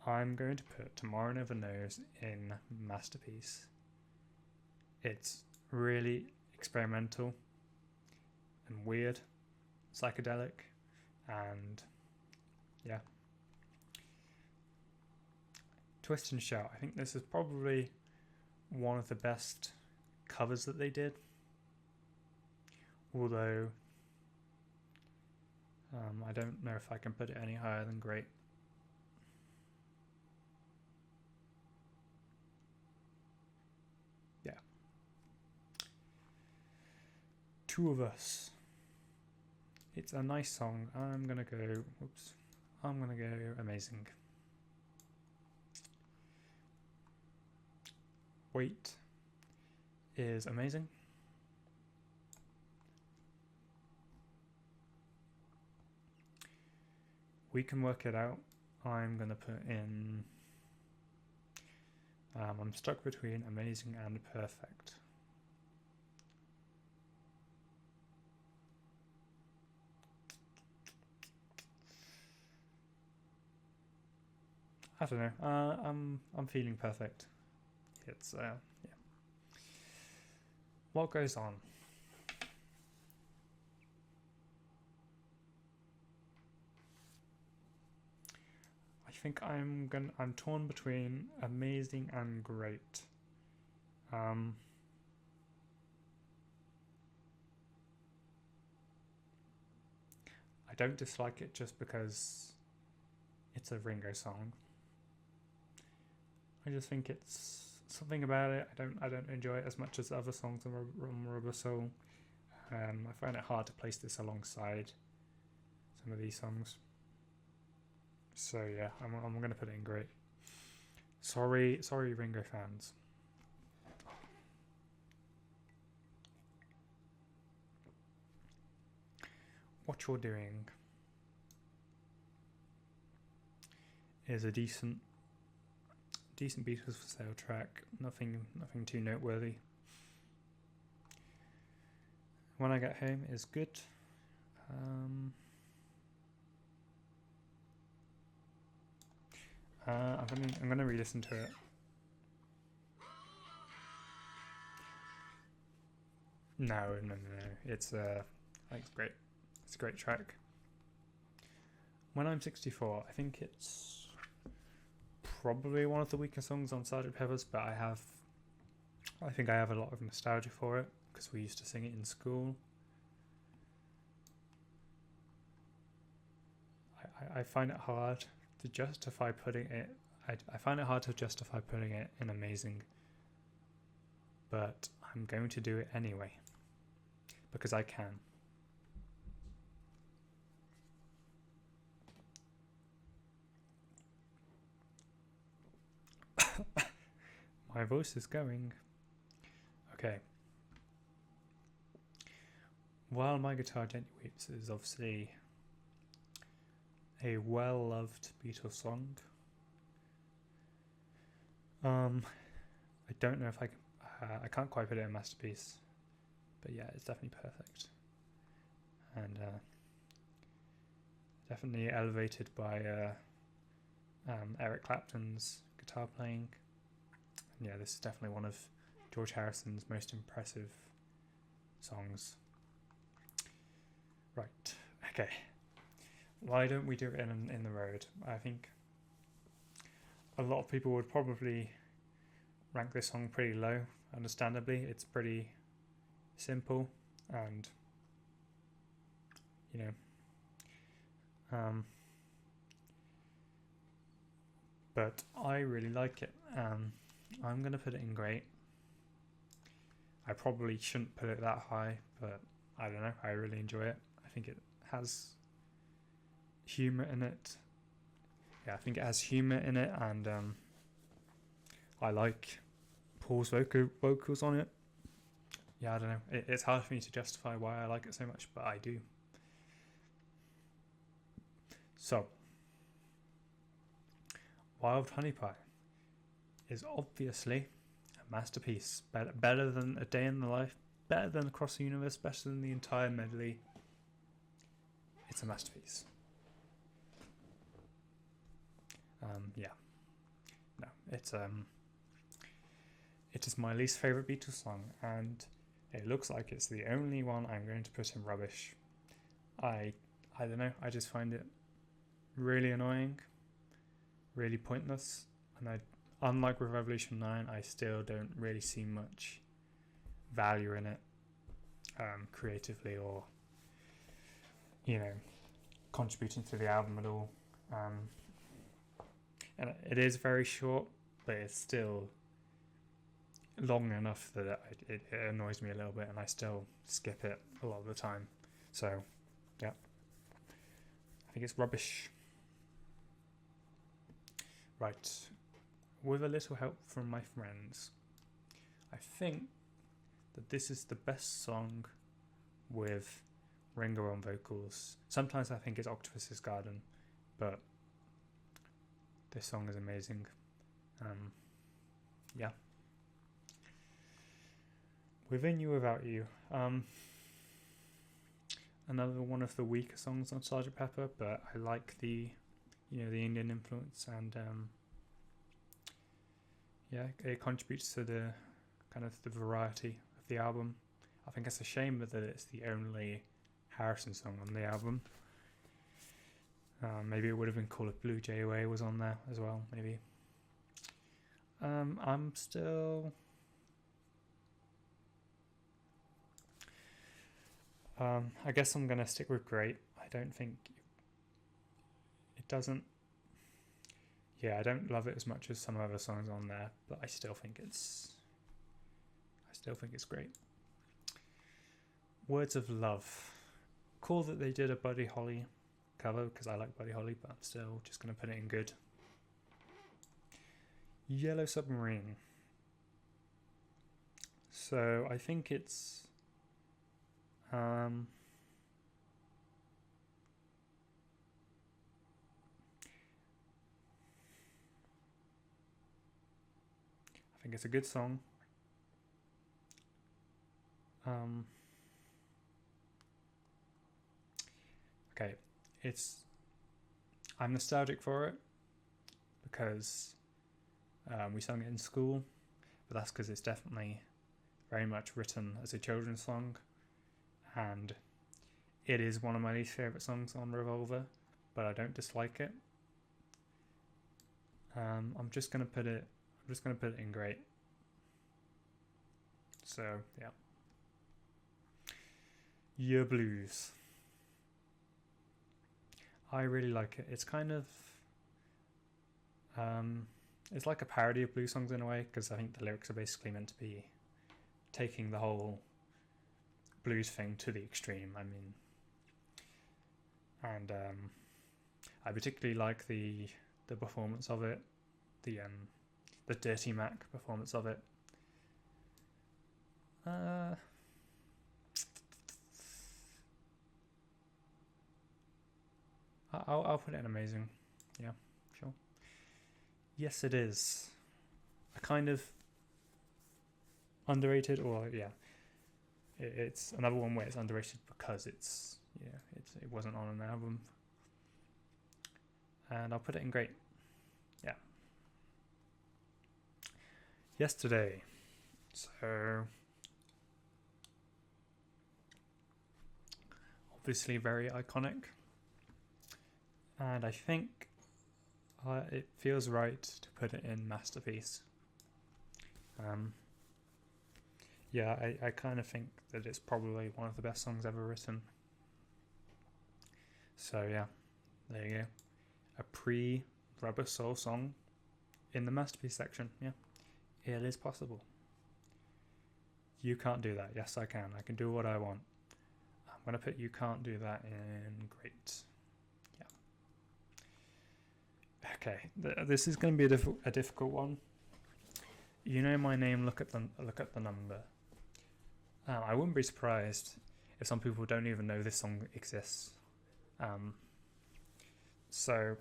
I'm going to put Tomorrow Never Knows in Masterpiece. It's really experimental and weird, psychedelic, and yeah. Twist and Shout, I think this is probably one of the best covers that they did, although I don't know if I can put it any higher than great. Yeah. Two of Us. It's a nice song. I'm gonna go amazing. Wait is amazing. We Can Work It Out, I'm gonna put in I'm stuck between amazing and perfect. I don't know. I'm feeling perfect. It's yeah. What goes on? I think I'm torn between amazing and great. I don't dislike it just because it's a Ringo song. I just think it's something about it. I don't enjoy it as much as other songs on Rubber Soul. I find it hard to place this alongside some of these songs. So yeah, I'm gonna put it in great. Sorry, Ringo fans. What You're Doing is a decent Beatles for sale track. Nothing too noteworthy. When I Get Home is good. I'm gonna re-listen to it. No. It's I think it's great. It's a great track. When I'm 64, I think it's probably one of the weaker songs on Sgt. Pepper's, but I think I have a lot of nostalgia for it because we used to sing it in school. I find it hard to justify putting it. I find it hard to justify putting it in amazing, but I'm going to do it anyway because I can. My voice is going. Okay. While My Guitar Gently Weeps is obviously a well-loved Beatles song. I don't know if I can. I can't quite put it in masterpiece, but yeah, it's definitely perfect, and definitely elevated by Eric Clapton's guitar playing. And yeah, this is definitely one of George Harrison's most impressive songs. Right. Okay. Why don't we do it in the road? I think a lot of people would probably rank this song pretty low, understandably. It's pretty simple and, you know, but I really like it. I'm going to put it in great. I probably shouldn't put it that high, but I don't know. I really enjoy it. I think it has humour in it. Yeah, I think it has humour in it, and I like Paul's vocals on it. Yeah, I don't know. It's hard for me to justify why I like it so much, but I do. So, Wild Honey Pie is obviously a masterpiece. Better than A Day in the Life, better than Across the Universe, better than the entire medley. It's a masterpiece. Yeah. No, it is my least favourite Beatles song, and it looks like it's the only one I'm going to put in rubbish. I don't know, I just find it really annoying, really pointless, and unlike with Revolution 9, I still don't really see much value in it, creatively or, contributing to the album at all. And it is very short, but it's still long enough that it annoys me a little bit, and I still skip it a lot of the time. So, yeah, I think it's rubbish. Right, with a little help from my friends, I think that this is the best song with Ringo on vocals. Sometimes I think it's Octopus's Garden, but this song is amazing. Yeah. Within You Without You. Another one of the weaker songs on Sgt. Pepper, but I like the Indian influence, and yeah, it contributes to the kind of the variety of the album. I think it's a shame that it's the only Harrison song on the album. Maybe it would have been cool if Blue Jay Way was on there as well, maybe. I'm still... I guess I'm going to stick with Great. I don't think... It doesn't... Yeah, I don't love it as much as some other songs on there, but I still think it's great. Words of Love. Cool that they did a Buddy Holly cover, because I like Buddy Holly, but I'm still just going to put it in good. Yellow Submarine. So I think it's I think it's a good song. Okay, I'm nostalgic for it because we sung it in school, but that's because it's definitely very much written as a children's song, and it is one of my least favourite songs on Revolver, but I don't dislike it. I'm just gonna put it in great. So yeah. Your Blues. I really like it. It's kind of it's like a parody of blues songs in a way, because I think the lyrics are basically meant to be taking the whole blues thing to the extreme. I mean, and I particularly like the performance of it, the Dirty Mac performance of it. I'll put it in amazing. Yeah, sure. Yes, it is. A kind of underrated, or yeah, it's another one where it's underrated because it wasn't on an album. And I'll put it in great. Yeah. Yesterday. So obviously very iconic. And I think it feels right to put it in Masterpiece. Yeah, I kind of think that it's probably one of the best songs ever written. So yeah, there you go. A pre-Rubber Soul song in the Masterpiece section. Yeah, it is possible. You can't do that. Yes, I can. I can do what I want. I'm going to put You Can't Do That in great. Okay, this is going to be a difficult one. You know my name. Look at the number. I wouldn't be surprised if some people don't even know this song exists. So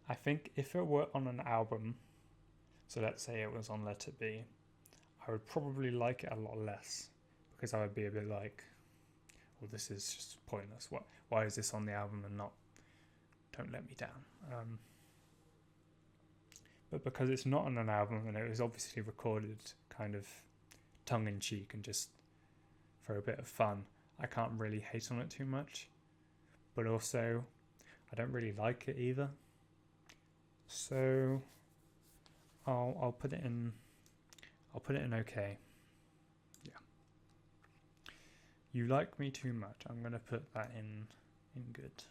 I think if it were on an album, so let's say it was on Let It Be, I would probably like it a lot less, because I would be a bit like, well, this is just pointless. Why is this on the album and not Don't Let Me Down? But because it's not on an album and it was obviously recorded kind of tongue-in-cheek and just for a bit of fun, I can't really hate on it too much. But also, I don't really like it either. So I'll put it in okay. Yeah. You Like Me Too Much. I'm gonna put that in good.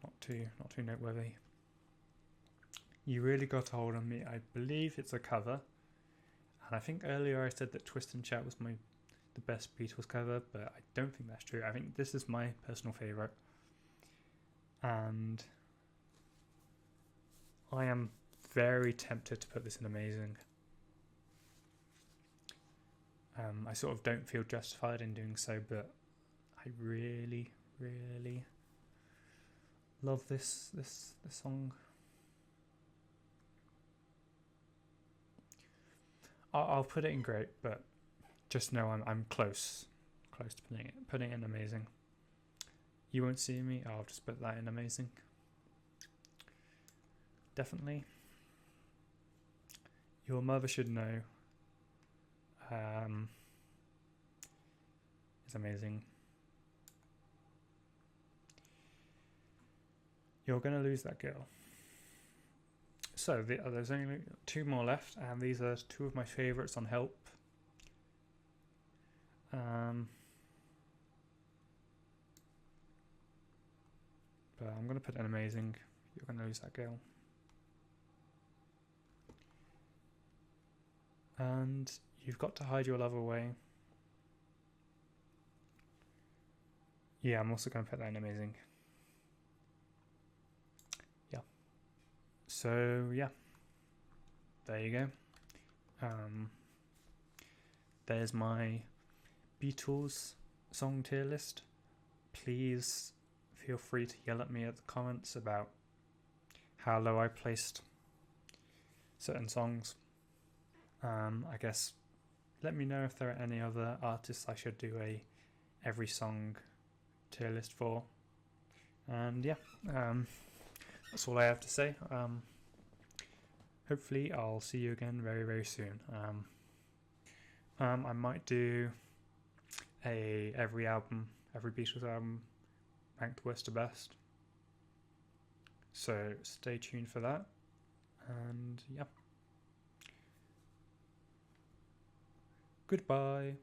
Not too noteworthy. You Really Got a Hold on Me. I believe it's a cover, and I think earlier I said that Twist and Shout was the best Beatles cover, but I don't think that's true. I think this is my personal favourite, and I am very tempted to put this in amazing. I sort of don't feel justified in doing so, but I really, really love this song. I'll put it in great, but just know I'm close to putting it in amazing. You Won't See Me. I'll just put that in amazing. Definitely. Your Mother Should Know is amazing. You're Gonna Lose That Girl. So there's only 2 more left, and these are 2 of my favourites on Help. But I'm going to put an amazing. You're Gonna Lose That Girl. And You've Got to Hide Your Love Away. Yeah, I'm also going to put that in amazing. Yeah. So, yeah. There you go. There's my Beatles song tier list. Please feel free to yell at me at the comments about how low I placed certain songs. I guess let me know if there are any other artists I should do a every song tier list for. And yeah, that's all I have to say. Hopefully I'll see you again very, very soon. I might do every Beatles album ranked worst to best. So stay tuned for that. And yeah. Goodbye.